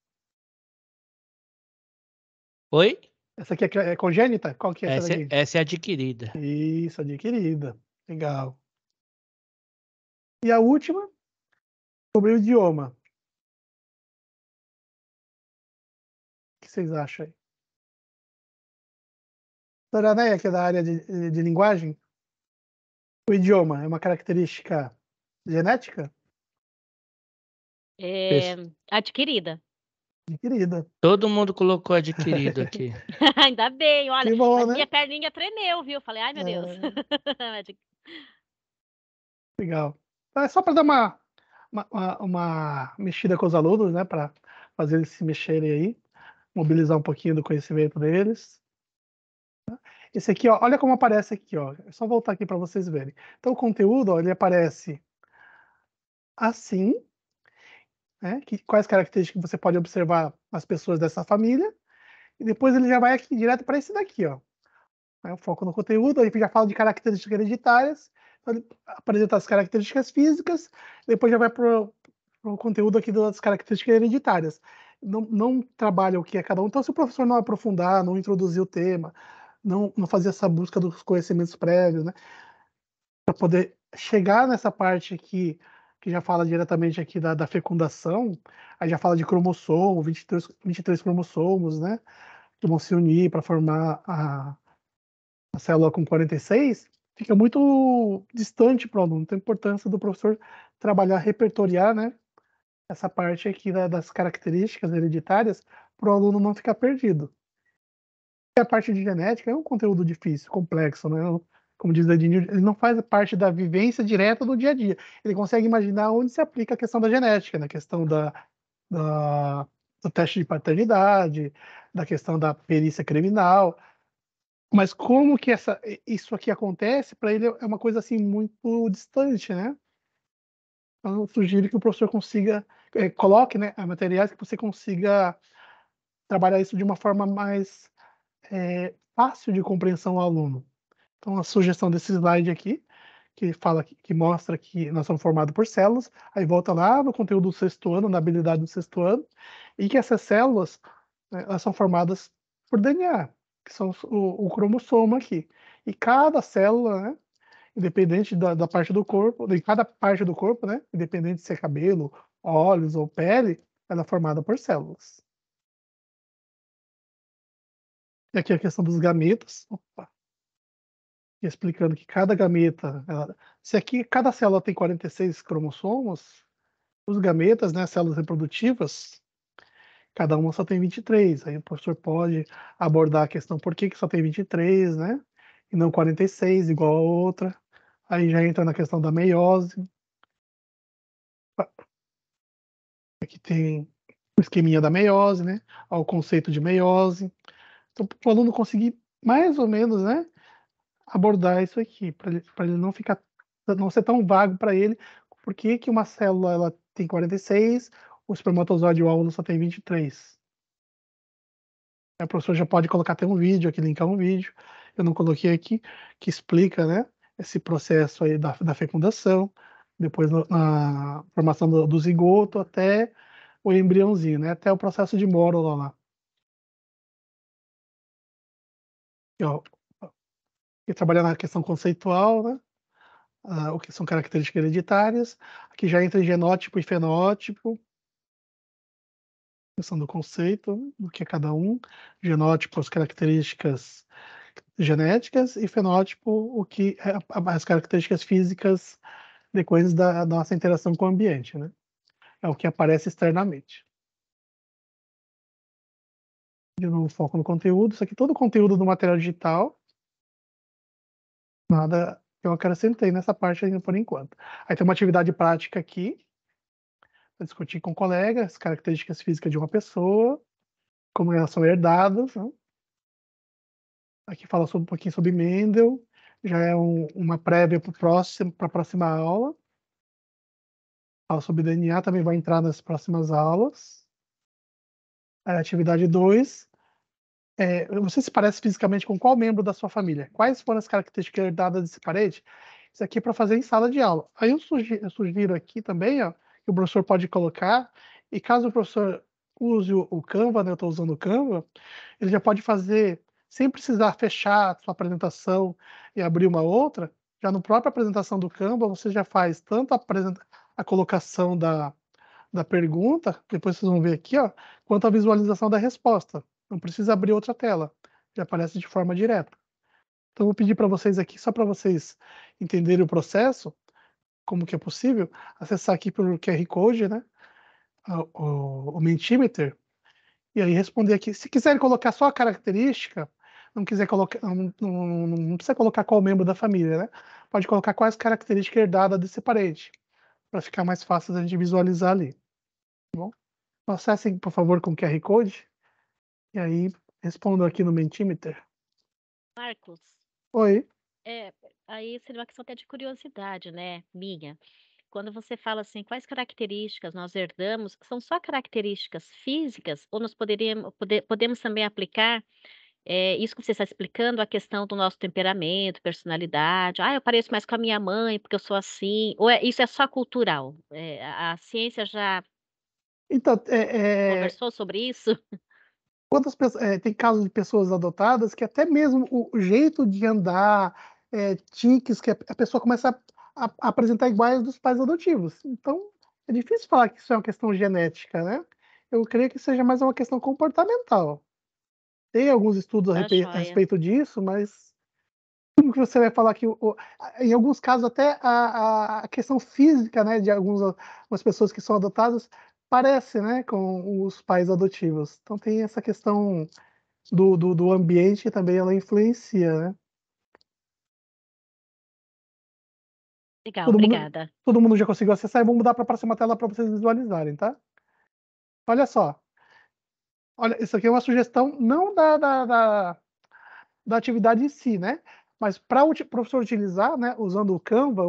Oi? Essa aqui é congênita? Qual que é essa daqui? Essa é adquirida. Isso, adquirida. Legal. E a última, sobre o idioma. O que vocês acham aí? Doraneia, que é da área de linguagem, o idioma é uma característica genética? Adquirida. Adquirida. Todo mundo colocou adquirido aqui. Ainda bem, olha, Que bom, mas né? minha perninha tremeu, viu? Falei, ai, meu Deus. Legal. Então, é só para dar uma mexida com os alunos, né? Para fazer eles se mexerem aí, mobilizar um pouquinho do conhecimento deles. Esse aqui, ó, olha como aparece aqui, ó. É só voltar aqui para vocês verem. Então, o conteúdo, ó, ele aparece assim, né? Quais características você pode observar nas pessoas dessa família. E depois ele já vai aqui direto para esse daqui, ó. O foco no conteúdo, aí já fala de características hereditárias, então ele apresenta as características físicas, depois já vai para o conteúdo aqui das características hereditárias. Não trabalha o que é cada um. Então, se o professor não aprofundar, não introduzir o tema, não fazer essa busca dos conhecimentos prévios, né, para poder chegar nessa parte aqui, que já fala diretamente aqui da fecundação, aí já fala de cromossomo, 23 cromossomos, né, que vão se unir para formar a célula com 46, fica muito distante para o aluno. Então, a importância do professor trabalhar, repertoriar, né, essa parte aqui das características hereditárias para o aluno não ficar perdido. E a parte de genética é um conteúdo difícil, complexo, né? Como diz Edinho, ele não faz parte da vivência direta do dia a dia. Ele consegue imaginar onde se aplica a questão da genética, na questão da, do teste de paternidade, da questão da perícia criminal. Mas como que isso aqui acontece, para ele é uma coisa assim muito distante, né? Então, eu sugiro que o professor consiga, coloque, né, materiais que você consiga trabalhar isso de uma forma mais fácil de compreensão ao aluno. Então, a sugestão desse slide aqui, que fala, que mostra que nós somos formados por células, aí volta lá no conteúdo do sexto ano, na habilidade do sexto ano, e que essas células, né, elas são formadas por DNA, que são o cromossomo aqui. E cada célula, né, independente da parte do corpo, de cada parte do corpo, né, independente se é cabelo, olhos ou pele, ela é formada por células. E aqui a questão dos gametas. Opa. Explicando que cada gameta, se aqui cada célula tem 46 cromossomos, os gametas, né, células reprodutivas, cada uma só tem 23. Aí o professor pode abordar a questão por que só tem 23, né, e não 46, igual a outra. Aí já entra na questão da meiose. Aqui tem o esqueminha da meiose, né, o conceito de meiose. Então, para o aluno conseguir mais ou menos, né, abordar isso aqui, para ele não ser tão vago para ele, por que uma célula ela tem 46, o espermatozoide e o óvulo só tem 23. Aí o professor já pode colocar até um vídeo aqui, linkar um vídeo, eu não coloquei aqui, que explica, né, esse processo aí da fecundação, depois na formação do zigoto até o embriãozinho, né, até o processo de mórula lá. E, ó, e trabalhar na questão conceitual, né, o que são características hereditárias. Aqui já entra genótipo e fenótipo, questão do conceito, do que é cada um. Genótipo, as características genéticas, e fenótipo, o que é as características físicas decorrentes da nossa interação com o ambiente, né? É o que aparece externamente. De novo, foco no conteúdo. Isso aqui, todo o conteúdo do material digital. Nada eu acrescentei nessa parte ainda por enquanto. Aí tem uma atividade prática aqui, para discutir com colegas as características físicas de uma pessoa, como elas são herdadas, né? Aqui fala um pouquinho sobre Mendel, já é uma prévia para a próxima aula. Fala sobre DNA, também vai entrar nas próximas aulas. Aí, atividade 2. Você se parece fisicamente com qual membro da sua família? Quais foram as características herdadas desse parente? Isso aqui é para fazer em sala de aula. Aí eu sugiro aqui também, ó, que o professor pode colocar, e caso o professor use o Canva, né, eu estou usando o Canva, ele já pode fazer, sem precisar fechar a sua apresentação e abrir uma outra, já na própria apresentação do Canva, você já faz tanto a colocação da pergunta, depois vocês vão ver aqui, ó, quanto a visualização da resposta. Não precisa abrir outra tela, já aparece de forma direta. Então, eu vou pedir para vocês aqui, só para vocês entenderem o processo, como que é possível, acessar aqui pelo QR Code, né, o Mentimeter, e aí responder aqui. Se quiserem colocar só a característica, não quiser colocar, não precisa colocar qual membro da família, né? Pode colocar quais características herdadas desse parente, para ficar mais fácil da gente visualizar ali. Tá bom? Acessem, por favor, com o QR Code, e aí respondam aqui no Mentimeter. Marcos, Oi. aí seria uma questão até de curiosidade, né, minha. Quando você fala assim, quais características nós herdamos, são só características físicas ou nós podemos também aplicar isso que você está explicando, a questão do nosso temperamento, personalidade. Ah, eu pareço mais com a minha mãe porque eu sou assim. Ou isso é só cultural? A ciência já Então, conversou sobre isso? quantas pessoas, tem casos de pessoas adotadas que até mesmo o jeito de andar, tiques, que a pessoa começa a apresentar iguais dos pais adotivos. Então, é difícil falar que isso é uma questão genética, né? Eu creio que seja mais uma questão comportamental. Tem alguns estudos Tá a joia. respeito disso, mas como que você vai falar que, em alguns casos, até a questão física, né, de algumas pessoas que são adotadas parece, né, com os pais adotivos. Então tem essa questão do ambiente que também ela influencia, né? Legal, Todo mundo, obrigada. todo mundo já conseguiu acessar, e vamos mudar para a próxima tela para vocês visualizarem, tá? Olha só. Olha, isso aqui é uma sugestão não da atividade em si, né? Mas para o professor utilizar, né, usando o Canva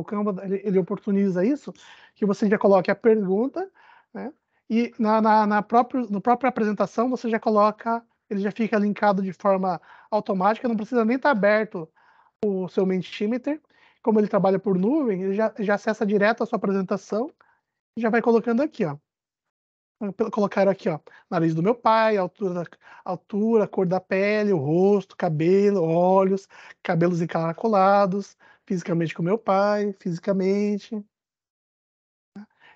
ele oportuniza isso, que você já coloque a pergunta, né? E na própria apresentação você já coloca, ele já fica linkado de forma automática, não precisa nem estar aberto o seu Mentimeter. Como ele trabalha por nuvem, ele já acessa direto a sua apresentação e já vai colocando aqui, ó. Colocaram aqui, ó, nariz do meu pai, altura, cor da pele, o rosto, cabelo, olhos, cabelos encaracolados, fisicamente com meu pai, fisicamente.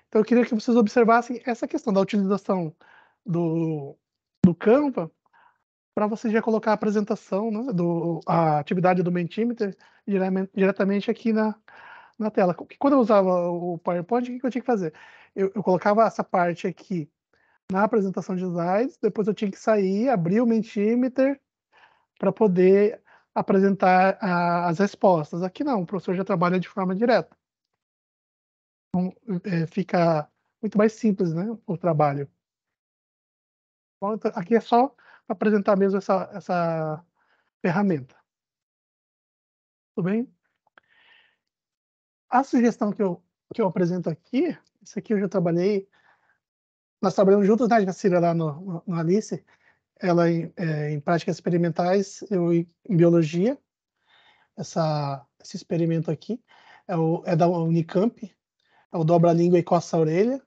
Então eu queria que vocês observassem essa questão da utilização do Canva para você já colocar a apresentação, né, a atividade do Mentimeter diretamente aqui na tela. Porque quando eu usava o PowerPoint, o que eu tinha que fazer? Eu colocava essa parte aqui na apresentação de slides, depois eu tinha que sair, abrir o Mentimeter para poder apresentar as respostas. Aqui não, o professor já trabalha de forma direta. Então, fica muito mais simples, né, o trabalho. Bom, então, aqui é só apresentar mesmo essa ferramenta. Tudo bem? A sugestão que eu apresento aqui, isso aqui eu já trabalhei, nós trabalhamos juntos, né, Jacira, lá no Alice, ela em práticas experimentais, eu em biologia. Esse experimento aqui é da Unicamp, é o dobra a língua e coça a orelha.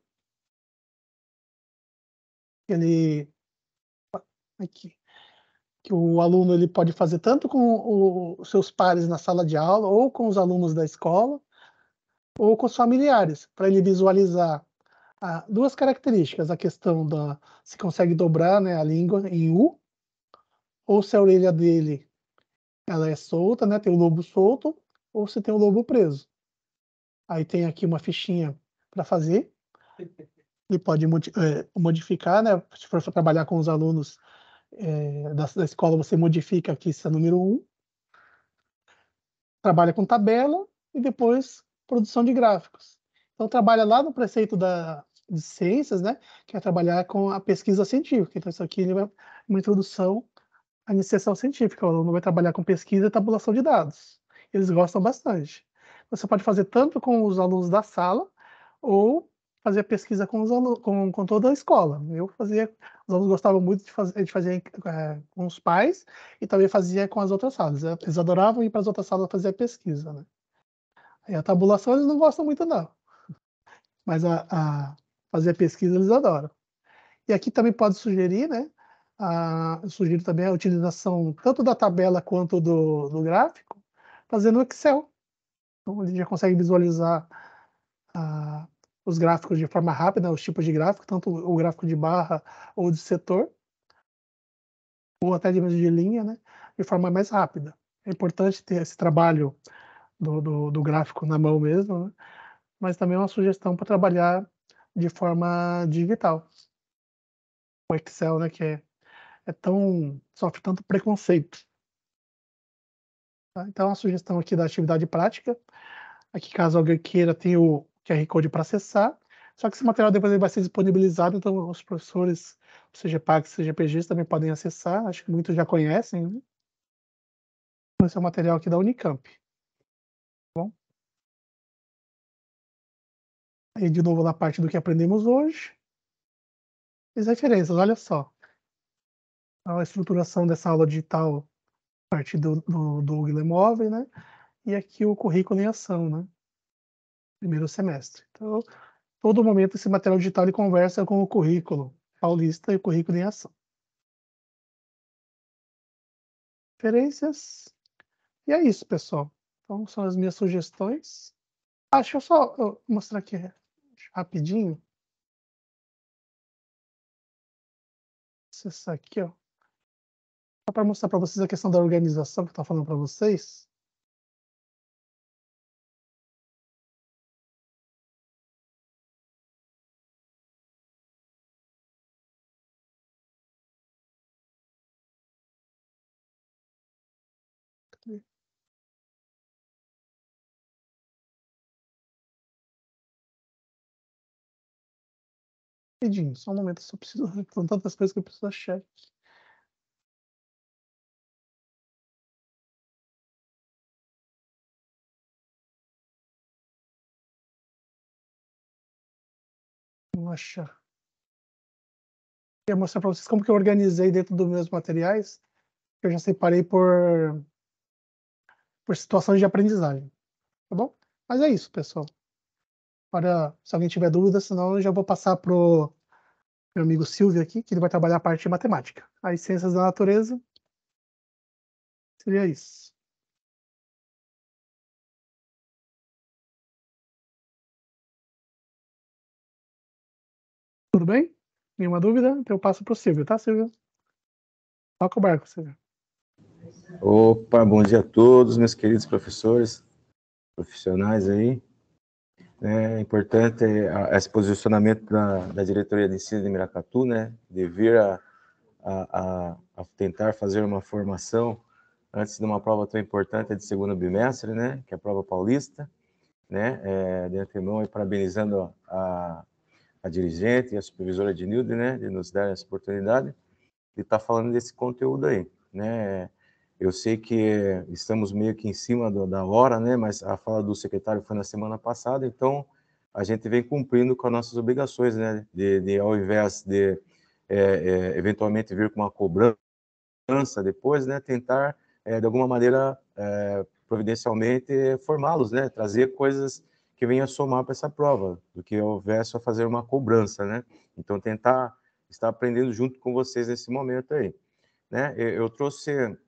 Ele aqui, que o aluno ele pode fazer tanto com os seus pares na sala de aula, ou com os alunos da escola, ou com os familiares, para ele visualizar duas características: a questão da se consegue dobrar, né, a língua em U, ou se a orelha dele ela é solta, né? Tem o lobo solto, ou se tem o lobo preso. Aí tem aqui uma fichinha para fazer. Ele pode modificar, né? Se for trabalhar com os alunos da escola, você modifica aqui, esse é o número 1. Trabalha com tabela e depois produção de gráficos. Então, trabalha lá no preceito de ciências, né? Que é trabalhar com a pesquisa científica. Então, isso aqui ele vai uma introdução à iniciação científica. O aluno vai trabalhar com pesquisa e tabulação de dados. Eles gostam bastante. Você pode fazer tanto com os alunos da sala ou fazer pesquisa com, com toda a escola. Os alunos gostavam muito de fazer com os pais e também fazia com as outras salas. Eles adoravam ir para as outras salas fazer a pesquisa, né? E a tabulação eles não gostam muito, não. Mas fazer a pesquisa eles adoram. E aqui também pode sugerir, né? Eu sugiro também a utilização tanto da tabela quanto do gráfico, fazendo no Excel. Então, ele já consegue visualizar os gráficos de forma rápida, os tipos de gráfico, tanto o gráfico de barra ou de setor, ou até mesmo de linha, né? De forma mais rápida. É importante ter esse trabalho do gráfico na mão mesmo, né? Mas também é uma sugestão para trabalhar de forma digital. O Excel, né, que sofre tanto preconceito. Tá? Então, a sugestão aqui da atividade prática, aqui caso alguém queira, tem o QR Code para acessar, só que esse material depois ele vai ser disponibilizado, então os professores, seja PAGs, seja PGs, também podem acessar, acho que muitos já conhecem, né? Esse é o material aqui da Unicamp. Tá bom? Aí, de novo, na parte do que aprendemos hoje, as referências, olha só. A estruturação dessa aula digital a partir do Google Móvel, né? E aqui o currículo em ação, né? Primeiro semestre. Então, todo momento esse material digital ele conversa com o currículo paulista e o currículo em ação. Referências. E é isso, pessoal. Então, são as minhas sugestões. Deixa eu só mostrar aqui rapidinho. Acessar aqui, ó. Só para mostrar para vocês a questão da organização que eu estou falando para vocês. Rapidinho, só um momento, só preciso. São tantas coisas que eu preciso achar. Vamos achar. Eu queria mostrar para vocês como que eu organizei dentro dos meus materiais. Eu já separei por situações de aprendizagem. Tá bom? Mas é isso, pessoal. Agora, se alguém tiver dúvida, senão eu já vou passar pro meu amigo Silvio aqui, que ele vai trabalhar a parte de matemática. As ciências da natureza seria isso. Tudo bem? Nenhuma dúvida? Então eu passo pro Silvio, tá, Silvio? Toca o barco, Silvio. Opa, bom dia a todos, meus queridos professores, profissionais aí. É importante esse posicionamento da diretoria de ensino de Miracatu, né, de vir a tentar fazer uma formação antes de uma prova tão importante de segundo bimestre, né, que é a prova paulista, né, de antemão e parabenizando a dirigente e a supervisora de Nilde, né, de nos dar essa oportunidade de estar falando desse conteúdo aí, né. Eu sei que estamos meio que em cima da hora, né, mas a fala do secretário foi na semana passada, então a gente vem cumprindo com as nossas obrigações, né, de ao invés de eventualmente vir com uma cobrança depois, né, tentar de alguma maneira providencialmente formá-los, né, trazer coisas que venham a somar para essa prova, do que ao invés só fazer uma cobrança, né. Então tentar estar aprendendo junto com vocês nesse momento aí, né. Eu trouxe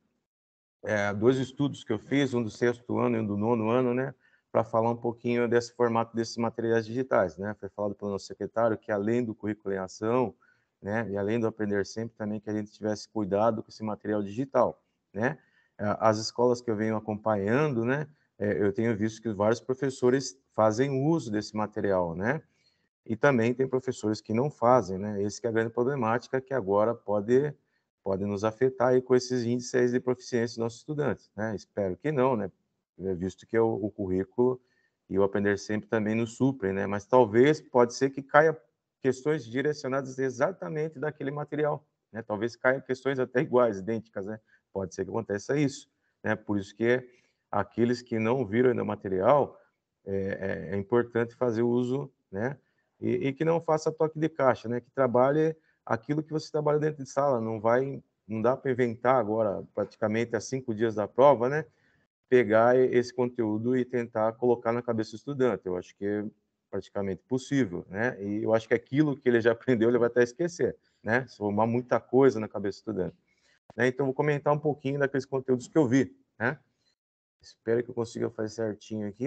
dois estudos que eu fiz, um do 6º ano e um do 9º ano, né, para falar um pouquinho desse formato desses materiais digitais, né. Foi falado pelo nosso secretário que além do currículo em ação, né, e além do aprender sempre, também que a gente tivesse cuidado com esse material digital, né. as escolas que eu venho acompanhando, né, eu tenho visto que vários professores fazem uso desse material, né? E também tem professores que não fazem, né? Esse que é a grande problemática, que agora pode nos afetar aí com esses índices de proficiência dos nossos estudantes, né? Espero que não, né? Visto que o currículo e o Aprender Sempre também nos suprem, né? Mas talvez, pode ser que caia questões direcionadas exatamente daquele material, né? Talvez caia questões até iguais, idênticas, né? Pode ser que aconteça isso, né? Por isso que aqueles que não viram ainda o material, é importante fazer uso, né? E que não faça toque de caixa, né? Que trabalhe aquilo que você trabalha dentro de sala. Não dá para inventar agora, praticamente há 5 dias da prova, né? Pegar esse conteúdo e tentar colocar na cabeça do estudante. Eu acho que é praticamente possível, né? E eu acho que aquilo que ele já aprendeu, ele vai até esquecer, né? Se formar muita coisa na cabeça do estudante. Né? Então, vou comentar um pouquinho daqueles conteúdos que eu vi, né? Espero que eu consiga fazer certinho aqui.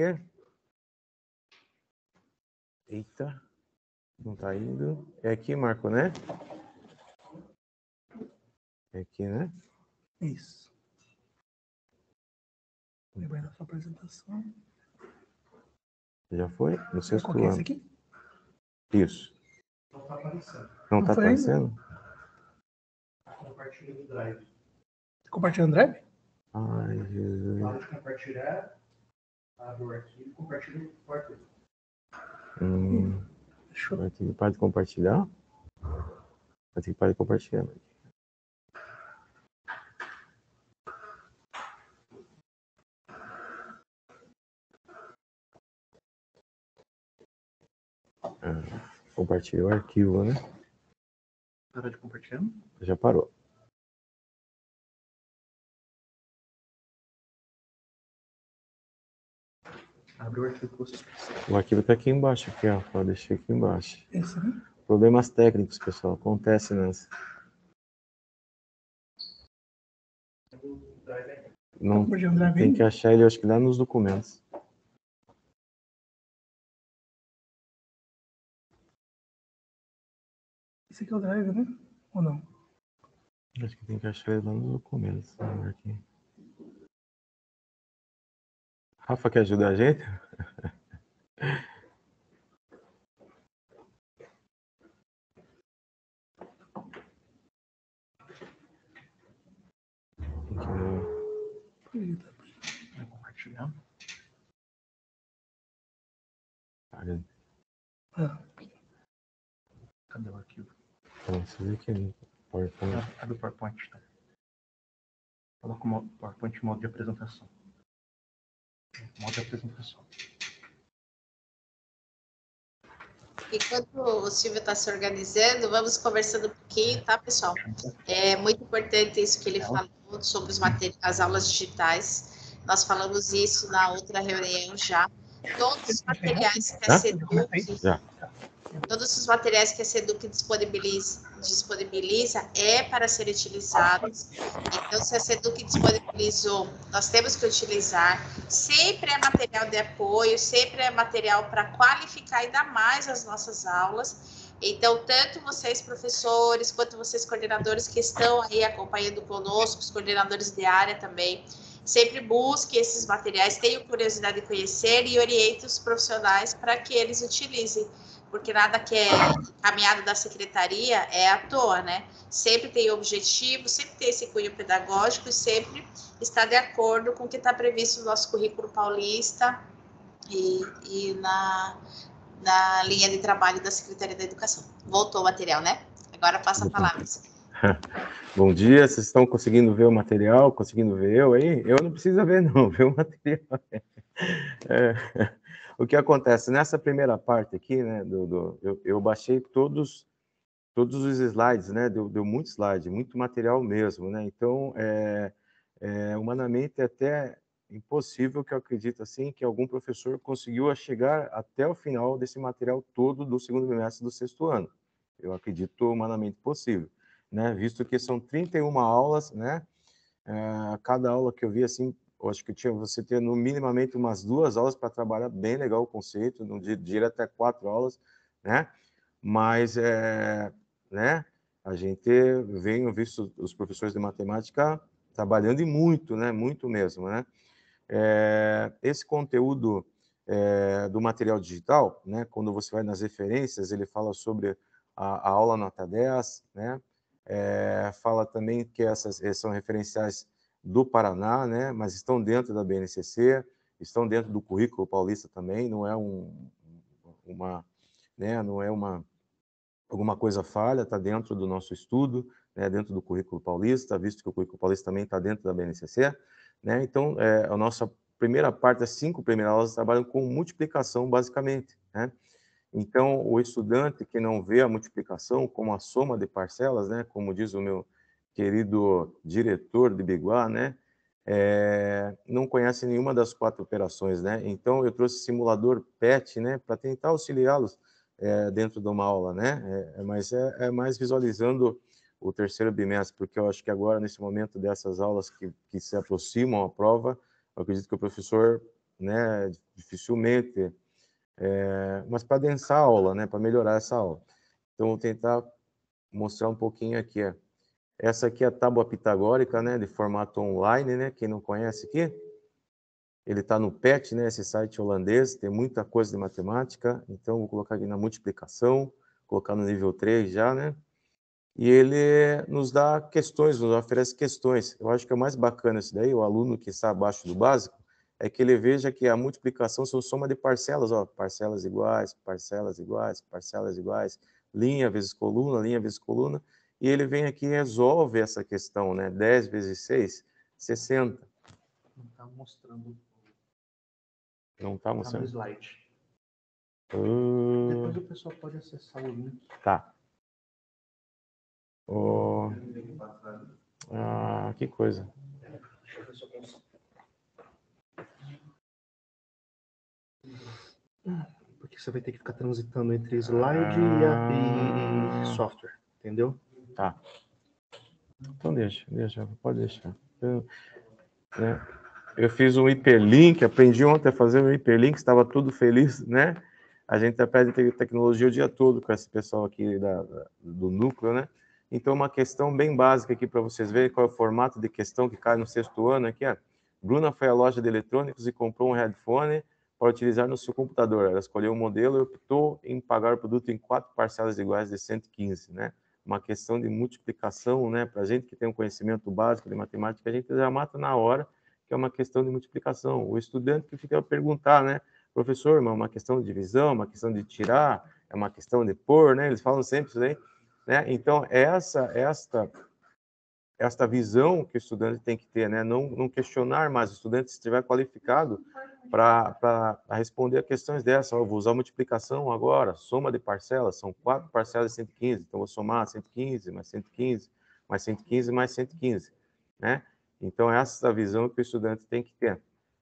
Eita. Não tá indo. É aqui, Marco, né? É aqui, né? Isso. Lembrando da sua apresentação. Já foi? No sexto Qual que é esse ano. aqui? Isso. Não tá aparecendo. Não tá aparecendo? Compartilha do Drive. Compartilhando o Drive? Ai, Jesus. Na hora de compartilhar, abre o arquivo e compartilha o arquivo. Vai ter que parar de compartilhar? Vai ter que parar de compartilhar. Compartilhar o arquivo, né? Parou de compartilhar? Já parou. Abre o arquivo que vocês precisam. O arquivo tá aqui embaixo, aqui, ó. Pode deixar aqui embaixo. Esse, né? Problemas técnicos, pessoal. Acontece nessa. Não, tem que achar ele, acho que lá nos documentos. Esse aqui é o Drive, né? Ou não? Acho que tem que achar ele lá nos documentos. Vamos ver aqui. Rafa, quer ajudar a gente? Vai compartilhar. Cadê o arquivo? Então, você vê que ele PowerPoint. Cadê o PowerPoint? Tá? Coloca o PowerPoint em modo de apresentação. Modo de apresentação. Enquanto o Silvio está se organizando, vamos conversando um pouquinho, tá, pessoal? É muito importante isso que ele falou sobre as aulas digitais. Nós falamos isso na outra reunião já. Todos os materiais que a SEDUC, todos os materiais que a SEDUC disponibiliza é para serem utilizados. Então, se a SEDUC disponibilizou, nós temos que utilizar. Sempre é material de apoio, sempre é material para qualificar ainda mais as nossas aulas. Então, tanto vocês, professores, quanto vocês, coordenadores, que estão aí acompanhando conosco, os coordenadores de área também, sempre busque esses materiais, tenham curiosidade de conhecer e oriente os profissionais para que eles utilizem. Porque nada que é encaminhado da secretaria é à toa, né? Sempre tem objetivo, sempre tem esse cunho pedagógico e sempre está de acordo com o que está previsto no nosso currículo paulista e na linha de trabalho da Secretaria da Educação. Voltou o material, né? Agora passa a palavra. Bom dia, vocês estão conseguindo ver o material? Conseguindo ver eu aí? Eu não preciso ver não, ver o material. O que acontece nessa primeira parte aqui, né, eu baixei todos os slides, né, deu muito slide, muito material mesmo, né, então, humanamente é até impossível que eu acredito assim, que algum professor conseguiu chegar até o final desse material todo do segundo bimestre do sexto ano. Eu acredito humanamente possível, né, visto que são 31 aulas, né, cada aula que eu vi, assim, eu acho que você ter no minimamente umas 2 aulas para trabalhar bem legal o conceito, no dia até 4 aulas, né? Mas, né, a gente visto os professores de matemática trabalhando e muito, né? Muito mesmo, né? Esse conteúdo do material digital, né? Quando você vai nas referências, ele fala sobre a aula nota 10, né? Fala também que essas são referenciais do Paraná, né? Mas estão dentro da BNCC, estão dentro do currículo paulista também, não é não é alguma coisa falha, está dentro do nosso estudo, né, dentro do currículo paulista, visto que o currículo paulista também está dentro da BNCC, né? Então, a nossa primeira parte, as 5 primeiras aulas, trabalham com multiplicação, basicamente, né? Então, o estudante que não vê a multiplicação como a soma de parcelas, né, como diz o meu querido diretor de Biguá, né, não conhece nenhuma das 4 operações, né? Então, eu trouxe simulador PET, né, para tentar auxiliá-los dentro de uma aula, né? Mas é mais visualizando o terceiro bimestre, porque eu acho que agora, nesse momento dessas aulas que se aproximam à prova, eu acredito que o professor, né, dificilmente, mas para adensar a aula, né, para melhorar essa aula. Então, vou tentar mostrar um pouquinho aqui. Essa aqui é a tábua pitagórica, né, de formato online, né? Quem não conhece aqui, ele está no PET, né, esse site holandês, tem muita coisa de matemática, então vou colocar aqui na multiplicação, colocar no nível 3 já, né? E ele nos dá questões, nos oferece questões. Eu acho que é o mais bacana isso daí, o aluno que está abaixo do básico, é que ele veja que a multiplicação são soma de parcelas, ó, parcelas iguais, parcelas iguais, parcelas iguais, linha vezes coluna, e ele vem aqui e resolve essa questão, né? 10 vezes 6, 60. Não está mostrando. Não está mostrando? Tá no slide. Depois o pessoal pode acessar o link. Tá. Que coisa. Deixa eu ver se eu consigo. Porque você vai ter que ficar transitando entre slide e software, entendeu? Tá. Então deixa, pode deixar. Eu fiz um hiperlink, aprendi ontem a fazer um hiperlink, estava tudo feliz, né? A gente aprende tecnologia o dia todo com esse pessoal aqui do núcleo, né? Então, uma questão bem básica aqui para vocês verem qual é o formato de questão que cai no 6º ano aqui, ó. Bruna foi à loja de eletrônicos e comprou um headphone para utilizar no seu computador. Ela escolheu um modelo e optou em pagar o produto em 4 parcelas iguais de 115, né? Uma questão de multiplicação, né? Para a gente que tem um conhecimento básico de matemática, a gente já mata na hora, que é uma questão de multiplicação. O estudante que fica a perguntar, né? Professor, é uma questão de divisão, uma questão de tirar, é uma questão de pôr, né? Eles falam sempre isso aí, né? Então, esta visão que o estudante tem que ter, né? Não questionar mais o estudante se estiver qualificado para responder a questões dessas. Eu vou usar multiplicação agora, soma de parcelas, são 4 parcelas de 115, então vou somar 115 mais 115 mais 115 mais 115, né? Então, essa é a visão que o estudante tem que ter.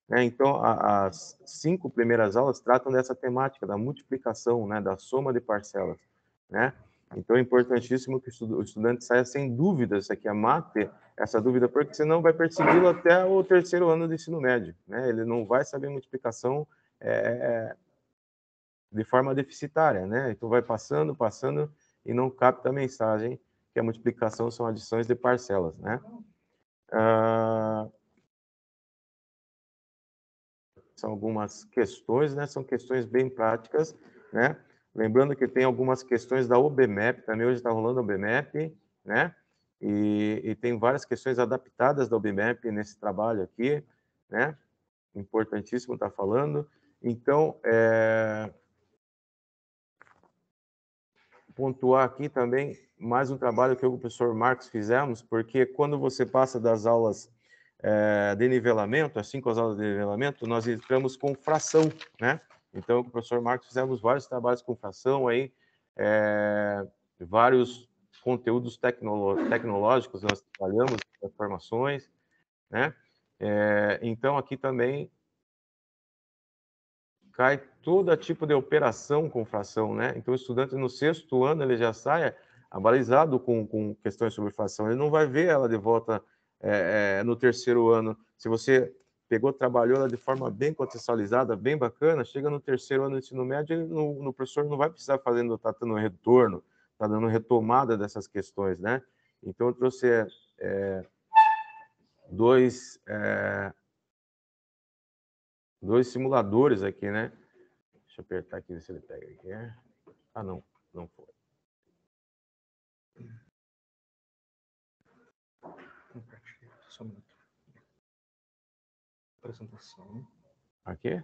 Né? Então, as 5 primeiras aulas tratam dessa temática da multiplicação, né? Da soma de parcelas, né? Então, é importantíssimo que o estudante saia sem dúvidas aqui, mate essa dúvida, porque senão vai persegui-lo até o 3º ano do ensino médio, né? Ele não vai saber multiplicação de forma deficitária, né? Então, vai passando e não capta a mensagem que a multiplicação são adições de parcelas, né? São algumas questões, né? São questões bem práticas, né? Lembrando que tem algumas questões da OBMEP, também hoje está rolando a OBMEP, né? E tem várias questões adaptadas da OBMEP nesse trabalho aqui, né? Importantíssimo estar falando. Então, pontuar aqui também mais um trabalho que eu e o professor Marcos fizemos, porque quando você passa das aulas de nivelamento, as 5 aulas de nivelamento, nós entramos com fração, né? Então, com o professor Marcos fizemos vários trabalhos com fração aí, vários conteúdos tecnológicos nós trabalhamos, transformações, né? Então, aqui também cai todo tipo de operação com fração, né? Então, o estudante no 6º ano, ele já sai abalizado com questões sobre fração, ele não vai ver ela de volta no 3º ano. Se você trabalhou ela de forma bem contextualizada, bem bacana, chega no 3º ano do ensino médio, o professor não vai precisar tá dando retorno, tá dando retomada dessas questões, né? Então, eu trouxe dois simuladores aqui, né? Deixa eu apertar aqui, ver se ele pega aqui. Ah, não foi. Compartilhar, só um minuto. Apresentação. Aqui?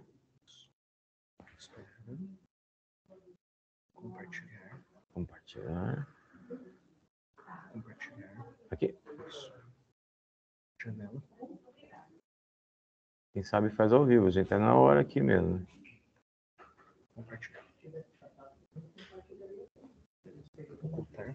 Espera. Compartilhar. Compartilhar. Compartilhar. Aqui. Isso. Janela. Quem sabe faz ao vivo, a gente tá na hora aqui mesmo. Compartilhar. Ocultar.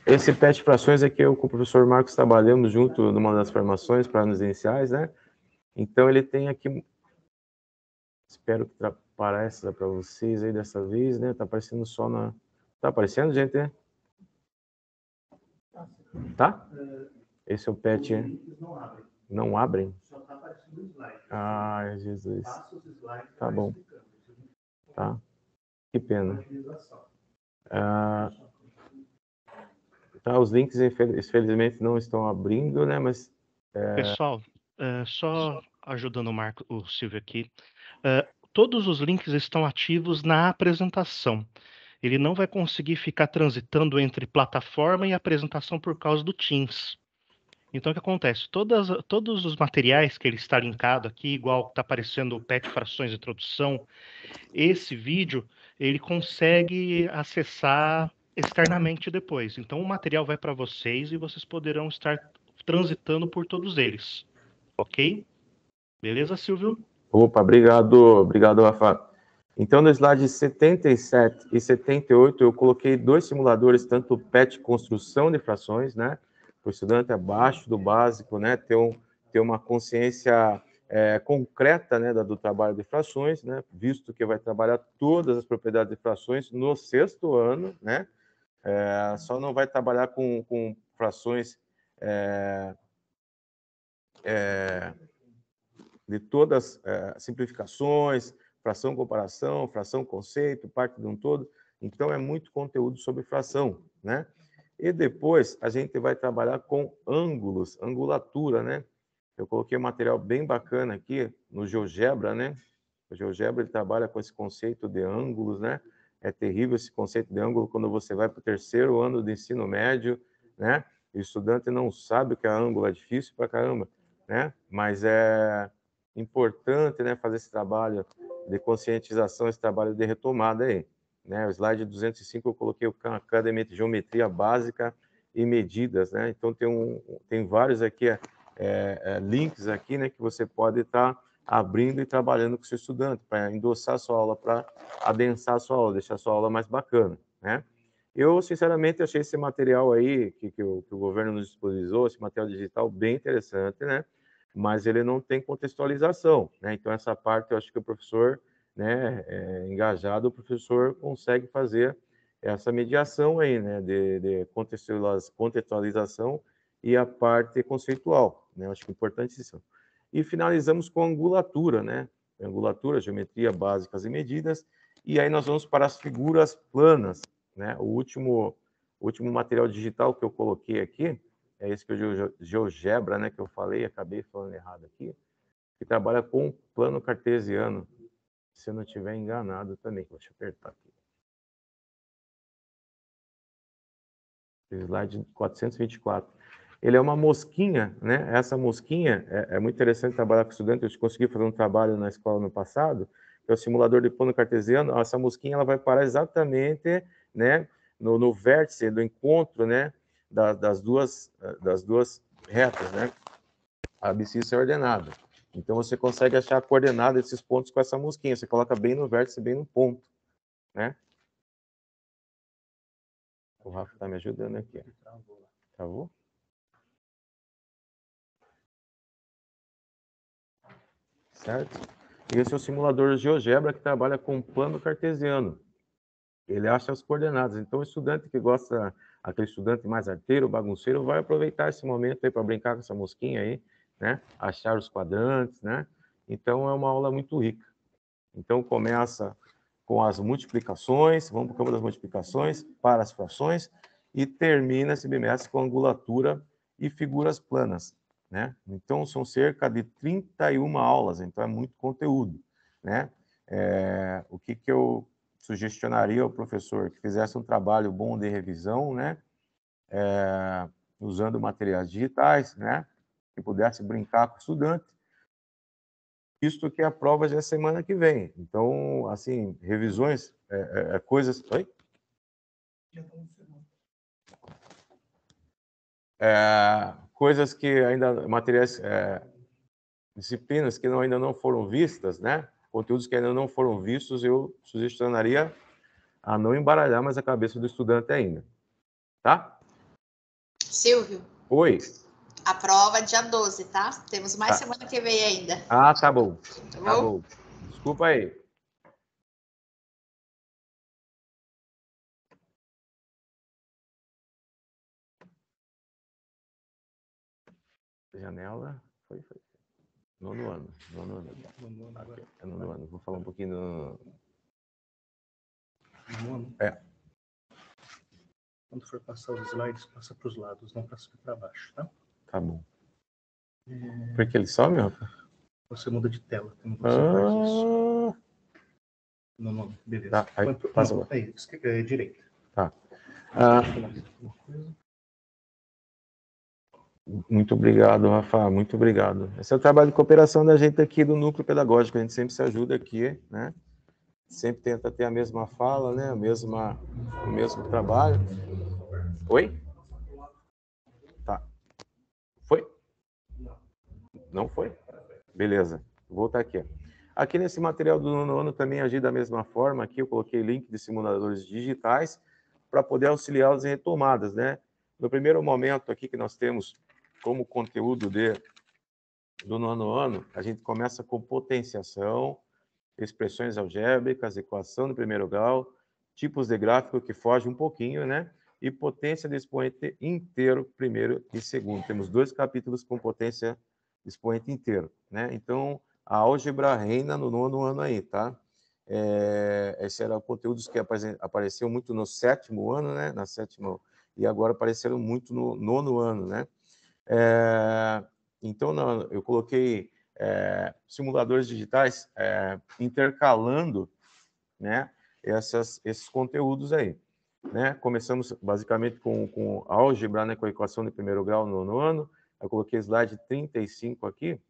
Esse PET frações é que eu com o professor Marcos trabalhamos junto numa das formações para anos iniciais, né? Então ele tem aqui, espero que apareça para vocês aí dessa vez, né? Tá aparecendo só na... Tá aparecendo, gente? Tá? Esse é o PET. Não abrem? Só tá aparecendo o slide. Ai, Jesus. Tá bom. Tá. Que pena. Tá, os links, infelizmente, não estão abrindo, né? Mas... Pessoal, só ajudando o Silvio aqui. Todos os links estão ativos na apresentação. Ele não vai conseguir ficar transitando entre plataforma e apresentação por causa do Teams. Então, o que acontece? Todos os materiais que ele está linkado aqui, igual está aparecendo o PET Frações de Introdução, esse vídeo, ele consegue acessar externamente depois. Então, o material vai para vocês e vocês poderão estar transitando por todos eles. Ok? Beleza, Silvio? Opa, obrigado, Rafa. Então, no slide 77 e 78, eu coloquei dois simuladores, tanto o PET construção de frações, né? Para o estudante abaixo do básico, né? Ter uma consciência concreta, né, do trabalho de frações, né? Visto que vai trabalhar todas as propriedades de frações no 6º ano, né? Só não vai trabalhar com frações de todas as simplificações, fração comparação, fração conceito, parte de um todo. Então, é muito conteúdo sobre fração, né? E depois, a gente vai trabalhar com ângulos, angulatura, né? Eu coloquei um material bem bacana aqui no GeoGebra, né? O GeoGebra, ele trabalha com esse conceito de ângulos, né? É terrível esse conceito de ângulo quando você vai para o 3º ano do ensino médio, né? E o estudante não sabe o que é ângulo, é difícil pra caramba, né? Mas é importante, né, fazer esse trabalho de conscientização, esse trabalho de retomada aí, né? O slide 205 eu coloquei o Khan Academy de geometria básica e medidas, né? Então tem vários aqui links aqui, né, que você pode estar abrindo e trabalhando com o seu estudante para endossar a sua aula, para adensar a sua aula, deixar a sua aula mais bacana, né? Eu, sinceramente, achei esse material aí que o governo nos disponibilizou, esse material digital, bem interessante, né? Mas ele não tem contextualização, né? Então, essa parte eu acho que o professor, né, engajado, o professor consegue fazer essa mediação aí, né, de contextualização e a parte conceitual, né? Eu acho que é importantíssimo. E finalizamos com angulatura, né? Angulatura, geometria, básicas e medidas. E aí nós vamos para as figuras planas, né? O último material digital que eu coloquei aqui é esse que é o GeoGebra, né, que eu falei, acabei falando errado aqui, que trabalha com plano cartesiano, se eu não estiver enganado também. Deixa eu apertar aqui. Slide 424. Ele é uma mosquinha, né? Essa mosquinha é muito interessante trabalhar com estudante. Eu consegui fazer um trabalho na escola no passado, que é o simulador de plano cartesiano. Essa mosquinha ela vai parar exatamente, né, no vértice do encontro, né, das duas retas, né? A abscissa é ordenada. Então você consegue achar a coordenada desses pontos com essa mosquinha. Você coloca bem no vértice, bem no ponto, né? O Rafa está me ajudando aqui. Travou? Certo? E esse é o simulador GeoGebra que trabalha com plano cartesiano. Ele acha as coordenadas. Então, o estudante que gosta, aquele estudante mais arteiro, bagunceiro, vai aproveitar esse momento aí para brincar com essa mosquinha aí, né? Achar os quadrantes, né? Então, é uma aula muito rica. Então, começa com as multiplicações, vamos para o campo das multiplicações, para as frações, e termina esse bimestre com angulatura e figuras planas, né? Então, são cerca de 31 aulas, então é muito conteúdo, né? O que eu sugestionaria ao professor? Que fizesse um trabalho bom de revisão, né? Usando materiais digitais, né? Que pudesse brincar com o estudante, visto que a prova já é semana que vem. Então, assim, revisões, coisas... Oi? Coisas que ainda, materiais, disciplinas que ainda não foram vistas, né? Conteúdos que ainda não foram vistos, eu sugestionaria a não embaralhar mais a cabeça do estudante ainda, tá? Silvio. Oi. A prova dia 12, tá? Temos mais semana que vem ainda. Ah, tá bom. Tá bom? Tá bom. Desculpa aí. Janela, foi. Nono ano. Aqui, é nono ano. Vou falar um pouquinho do... Nono? Quando for passar os slides, passa para os lados, não para cima e para baixo, tá? Tá bom. Por que ele some, Rafa? Você muda de tela, como você faz isso? Não, beleza. Tá, aí, passa lá. Aí, direita. Tá. Muito obrigado, Rafa, muito obrigado. Esse é o trabalho de cooperação da gente aqui do Núcleo Pedagógico, a gente sempre se ajuda aqui, né? Sempre tenta ter a mesma fala, né? O mesmo trabalho. Oi? Tá. Foi? Não foi? Beleza, vou voltar aqui. Aqui nesse material do nono ano também agi da mesma forma, aqui eu coloquei link de simuladores digitais para poder auxiliá-los em retomadas, né? No primeiro momento aqui que nós temos como conteúdo do nono ano, a gente começa com potenciação, expressões algébricas, equação do primeiro grau, tipos de gráfico que foge um pouquinho, né? E potência de expoente inteiro, primeiro e segundo. Temos 2 capítulos com potência de expoente inteiro, né? Então, a álgebra reina no nono ano aí, tá? Esse era o conteúdo que apareceu muito no 7º ano, né? E agora apareceram muito no nono ano, né? Então, eu coloquei simuladores digitais intercalando, né, esses conteúdos aí. Né? Começamos basicamente com álgebra, né, com a equação de primeiro grau no nono ano. Eu coloquei slide 35 aqui.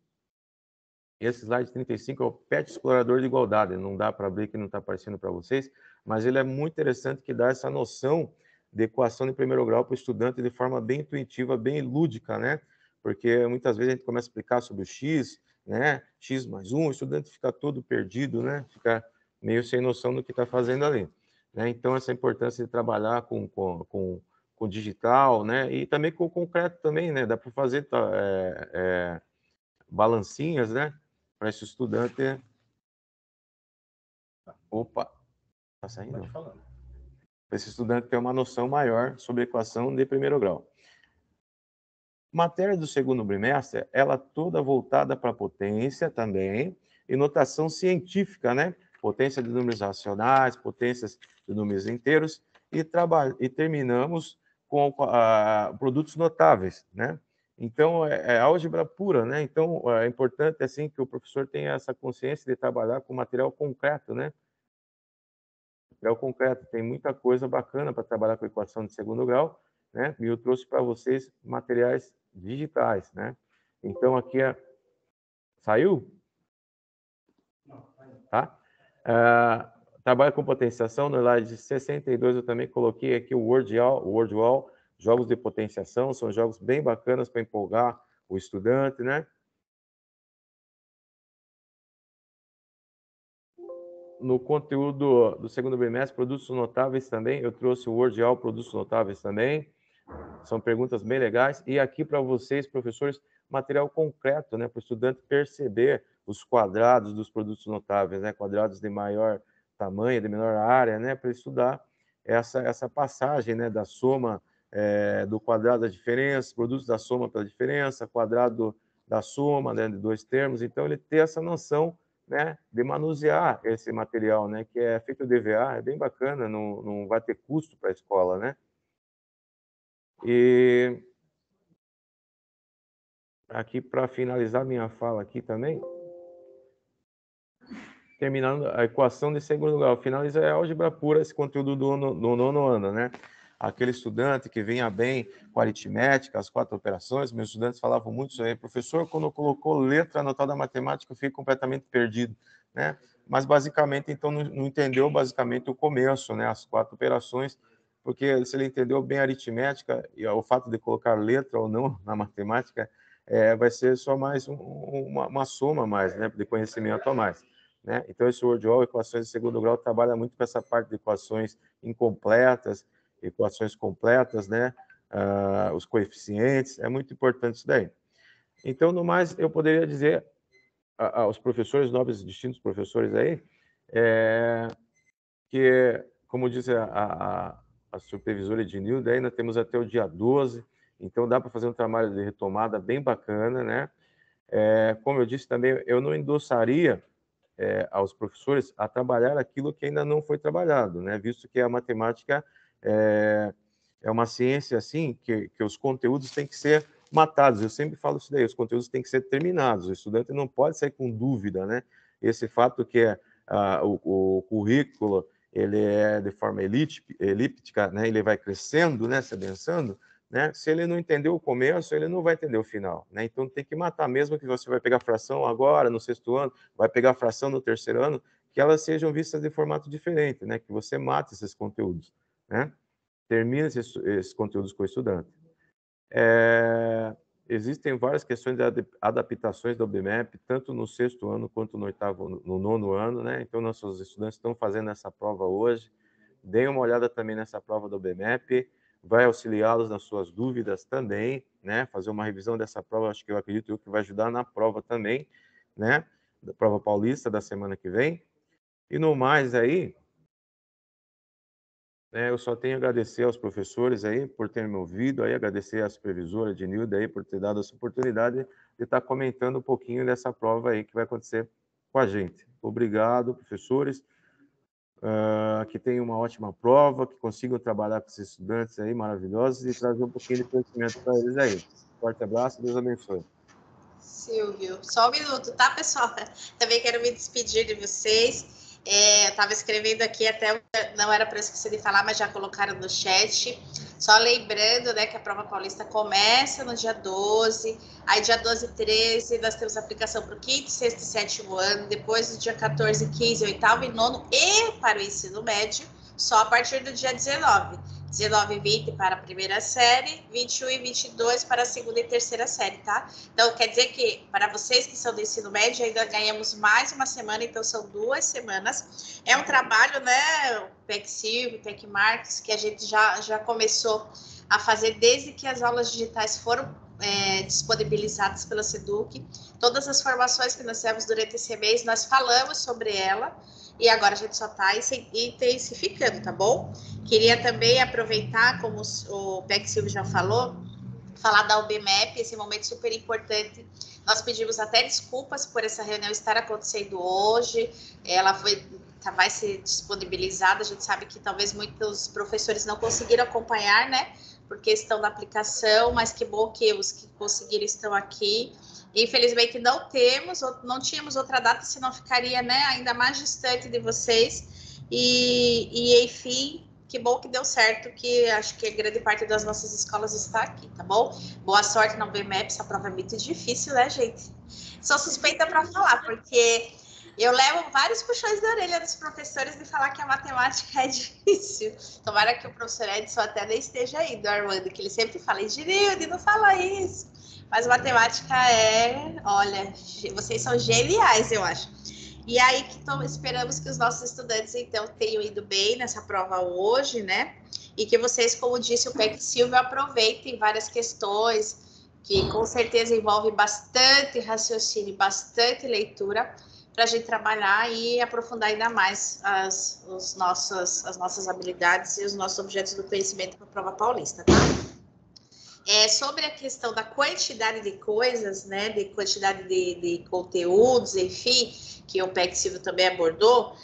Esse slide 35 é o PET Explorador de Igualdade. Não dá para abrir que não está aparecendo para vocês, mas ele é muito interessante que dá essa noção de equação de primeiro grau para o estudante de forma bem intuitiva, bem lúdica, né? Porque muitas vezes a gente começa a explicar sobre o x, né? X mais 1, o estudante fica todo perdido, né? Fica meio sem noção do que está fazendo ali. Né? Então, essa importância de trabalhar com digital, né? E também com o concreto também, né? Dá para fazer balancinhas, né? Para esse estudante... Opa! Está saindo? Para esse estudante ter uma noção maior sobre equação de primeiro grau. Matéria do segundo bimestre, ela toda voltada para potência também, e notação científica, né? Potência de números racionais, potências de números inteiros, e terminamos com produtos notáveis, né? Então, é álgebra pura, né? Então, é importante, assim, que o professor tenha essa consciência de trabalhar com material concreto, né? Material concreto, tem muita coisa bacana para trabalhar com equação de segundo grau, né? E eu trouxe para vocês materiais digitais, né? Então, aqui saiu? Tá? Trabalho com potenciação, no slide 62 eu também coloquei aqui o Word Wall, jogos de potenciação, são jogos bem bacanas para empolgar o estudante, né? No conteúdo do segundo bimestre, produtos notáveis também, eu trouxe o Word Wall, produtos notáveis também, são perguntas bem legais, e aqui para vocês, professores, material concreto, né, para o estudante perceber os quadrados dos produtos notáveis, né, quadrados de maior tamanho, de menor área, né, para estudar essa passagem, né, da soma do quadrado da diferença, produtos da soma pela diferença, quadrado da soma, né, de 2 termos, então ele ter essa noção né, de manusear esse material, né, que é feito DVA, é bem bacana, não vai ter custo para a escola, né? E aqui, para finalizar minha fala aqui também, terminando a equação de segundo grau, finaliza a álgebra pura, esse conteúdo do nono ano, né? Aquele estudante que vinha bem com a aritmética, as 4 operações, meus estudantes falavam muito isso aí, professor, quando colocou letra anotada na matemática, eu fiquei completamente perdido, né? Mas basicamente, então, não entendeu basicamente o começo, né? As 4 operações, porque se ele entendeu bem a aritmética e o fato de colocar letra ou não na matemática, vai ser só mais uma soma a mais, né? De conhecimento a mais. Né? Então, esse WordWall, equações de segundo grau, trabalha muito com essa parte de equações incompletas, equações completas, né? Os coeficientes, é muito importante isso daí. Então, no mais, eu poderia dizer aos professores, nobres e distintos professores aí, que, como disse a supervisora Ednilda, ainda temos até o dia 12, então dá para fazer um trabalho de retomada bem bacana, né? Como eu disse também, eu não endossaria aos professores a trabalhar aquilo que ainda não foi trabalhado, né? Visto que a matemática é uma ciência assim que os conteúdos têm que ser matados. Eu sempre falo isso daí, os conteúdos têm que ser terminados. O estudante não pode sair com dúvida, né? Esse fato que o currículo ele é de forma elíptica, né? Ele vai crescendo, né? Se adensando. Né? Se ele não entendeu o começo, ele não vai entender o final. Né? Então, tem que matar, mesmo que você vai pegar fração agora, no 6º ano, vai pegar fração no 3º ano, que elas sejam vistas de formato diferente, né? Que você mate esses conteúdos. Né? Termine esses conteúdos com o estudante. Existem várias questões de adaptações do OBMAP, tanto no 6º ano quanto no 8º, no 9º ano. Né? Então, nossos estudantes estão fazendo essa prova hoje. Deem uma olhada também nessa prova do OBMAP. Vai auxiliá-los nas suas dúvidas também, né? Fazer uma revisão dessa prova, acho que eu acredito que vai ajudar na prova também, né? Da prova paulista da semana que vem. E no mais aí, né, eu só tenho a agradecer aos professores aí por terem me ouvido, aí agradecer à supervisora Ednilda aí por ter dado essa oportunidade de estar comentando um pouquinho dessa prova aí que vai acontecer com a gente. Obrigado, professores. Que tenham uma ótima prova, que consigam trabalhar com esses estudantes aí maravilhosos e trazer um pouquinho de conhecimento para eles aí. Forte abraço, Deus abençoe. Silvio, só um minuto, tá, pessoal? Também quero me despedir de vocês. Eu estava escrevendo aqui, até não era para esquecer de falar, mas já colocaram no chat. Só lembrando, né, que a prova paulista começa no dia 12, aí dia 12 e 13 nós temos aplicação para o 5º, 6º e 7º ano, depois do dia 14, 15, 8º e 9º e para o ensino médio, só a partir do dia 19. 19 e 20 para a primeira série, 21 e 22 para a segunda e terceira série, tá? Então, quer dizer que, para vocês que são do ensino médio, ainda ganhamos mais uma semana, então são 2 semanas. É um trabalho, né, o PEC Silvio, PEC Marques, que a gente já começou a fazer desde que as aulas digitais foram disponibilizadas pela SEDUC. Todas as formações que nós temos durante esse mês, nós falamos sobre ela, e agora a gente só está intensificando, tá bom? Queria também aproveitar, como o PEC Silvio já falou, falar da OBMAP, esse momento super importante. Nós pedimos até desculpas por essa reunião estar acontecendo hoje, ela vai ser disponibilizada, a gente sabe que talvez muitos professores não conseguiram acompanhar, né, por questão da aplicação, mas que bom que os que conseguiram estão aqui. Infelizmente não tínhamos outra data, senão ficaria, né, ainda mais distante de vocês. E enfim, que bom que deu certo, que acho que a grande parte das nossas escolas está aqui, tá bom? Boa sorte na BMAP, essa prova é muito difícil, né, gente? Sou suspeita para falar, porque eu levo vários puxões da orelha dos professores de falar que a matemática é difícil. Tomara que o professor Edson até nem esteja aí, do Armando, que ele sempre fala, Ednilde, não fala isso. Mas matemática olha, vocês são geniais, eu acho. E aí que esperamos que os nossos estudantes, então, tenham ido bem nessa prova hoje, né? E que vocês, como disse o PEC Silvio, aproveitem várias questões que com certeza envolvem bastante raciocínio, bastante leitura, para a gente trabalhar e aprofundar ainda mais as nossas habilidades e os nossos objetos do conhecimento para a prova paulista, tá? Sobre a questão da quantidade de coisas, né, de quantidade de conteúdos, enfim, que o PEC Silvio também abordou,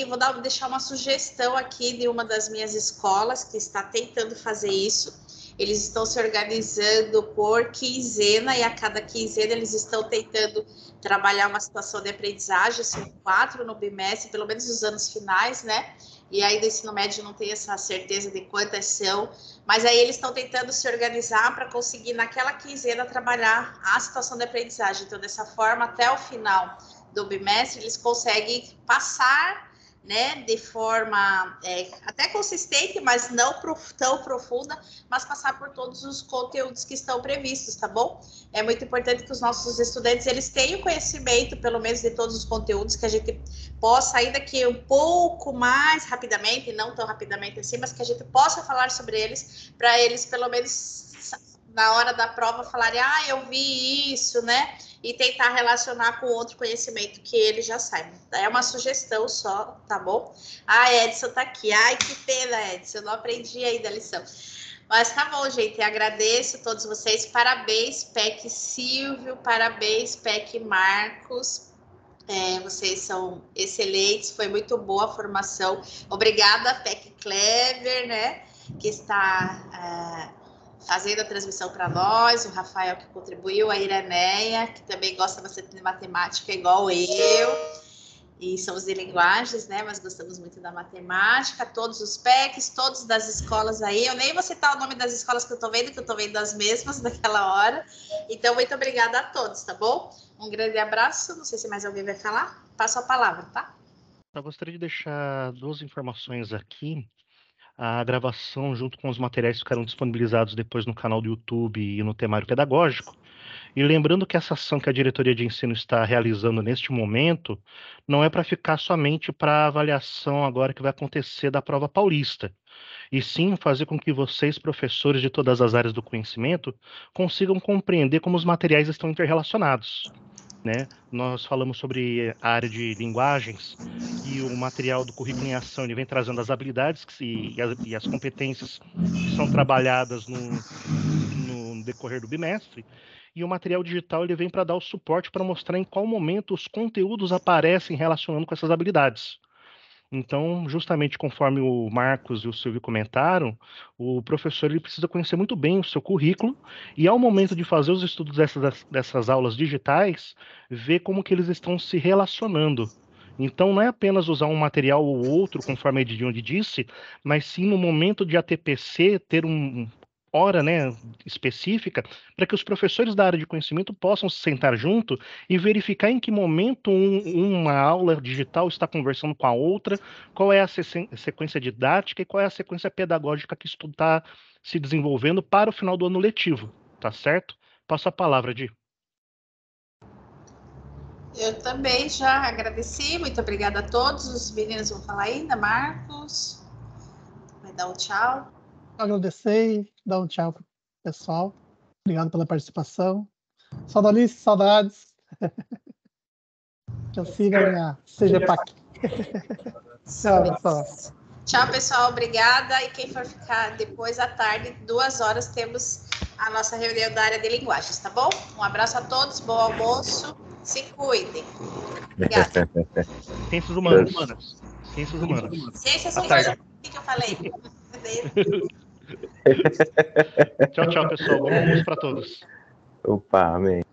vou deixar uma sugestão aqui de uma das minhas escolas que está tentando fazer isso. Eles estão se organizando por quinzena e a cada quinzena eles estão tentando trabalhar uma situação de aprendizagem, são 4 no bimestre, pelo menos nos anos finais, né? E aí do ensino médio não tem essa certeza de quantas são, mas aí eles estão tentando se organizar para conseguir naquela quinzena trabalhar a situação de aprendizagem. Então, dessa forma, até o final do bimestre, eles conseguem passar, né, de forma até consistente, mas não tão profunda, mas passar por todos os conteúdos que estão previstos, tá bom? É muito importante que os nossos estudantes, eles tenham conhecimento, pelo menos, de todos os conteúdos, que a gente possa, ainda que um pouco mais rapidamente, não tão rapidamente assim, mas que a gente possa falar sobre eles, para eles, pelo menos, na hora da prova, falarem, eu vi isso, né? E tentar relacionar com outro conhecimento que eles já saibam. É uma sugestão só, tá bom? Edson tá aqui. Ai, que pena, Edson, eu não aprendi ainda a lição. Mas tá bom, gente, agradeço a todos vocês. Parabéns, PEC Silvio, parabéns, PEC Marcos. Vocês são excelentes, foi muito boa a formação. Obrigada, PEC Clever, né? Que está fazendo a transmissão para nós, o Rafael que contribuiu, a Iraneia, que também gosta bastante de matemática, igual eu, e somos de linguagens, né, mas gostamos muito da matemática, todos os PECs, todos das escolas aí, eu nem vou citar o nome das escolas que eu tô vendo as mesmas naquela hora, então muito obrigada a todos, tá bom? Um grande abraço, não sei se mais alguém vai falar, passo a palavra, tá? Eu gostaria de deixar 2 informações aqui. A gravação, junto com os materiais, ficaram disponibilizados depois no canal do YouTube e no temário pedagógico. E lembrando que essa ação que a diretoria de ensino está realizando neste momento não é para ficar somente para a avaliação agora que vai acontecer da prova paulista, e sim fazer com que vocês, professores de todas as áreas do conhecimento, consigam compreender como os materiais estão interrelacionados. Né? Nós falamos sobre a área de linguagens e o material do currículo em ação, ele vem trazendo as habilidades e as competências que são trabalhadas no decorrer do bimestre, e o material digital ele vem para dar o suporte para mostrar em qual momento os conteúdos aparecem relacionando com essas habilidades. Então, justamente conforme o Marcos e o Silvio comentaram, o professor ele precisa conhecer muito bem o seu currículo e, ao momento de fazer os estudos dessas aulas digitais, ver como que eles estão se relacionando. Então, não é apenas usar um material ou outro, conforme a Edilde disse, mas sim, no momento de ATPC, ter hora, né, específica, para que os professores da área de conhecimento possam se sentar junto e verificar em que momento uma aula digital está conversando com a outra, qual é a sequência didática e qual é a sequência pedagógica que está se desenvolvendo para o final do ano letivo, tá certo? Passo a palavra, Di. Eu também já agradeci, muito obrigada a todos. Os meninos vão falar ainda, Marcos vai dar um tchau. Agradecer e dar um tchau pro pessoal. Obrigado pela participação. Saudades, saudades. Que eu siga a minha CGPAC. Tchau, pessoal. Tchau, pessoal. Obrigada. E quem for ficar depois à tarde, 2 horas, temos a nossa reunião da área de linguagens, tá bom? Um abraço a todos, bom almoço. Se cuidem. Obrigada. Ciências humanas. Ciências humanas. Ciências humanas. O que eu falei? Tchau, tchau, pessoal. Bom almoço para todos. Opa, amém.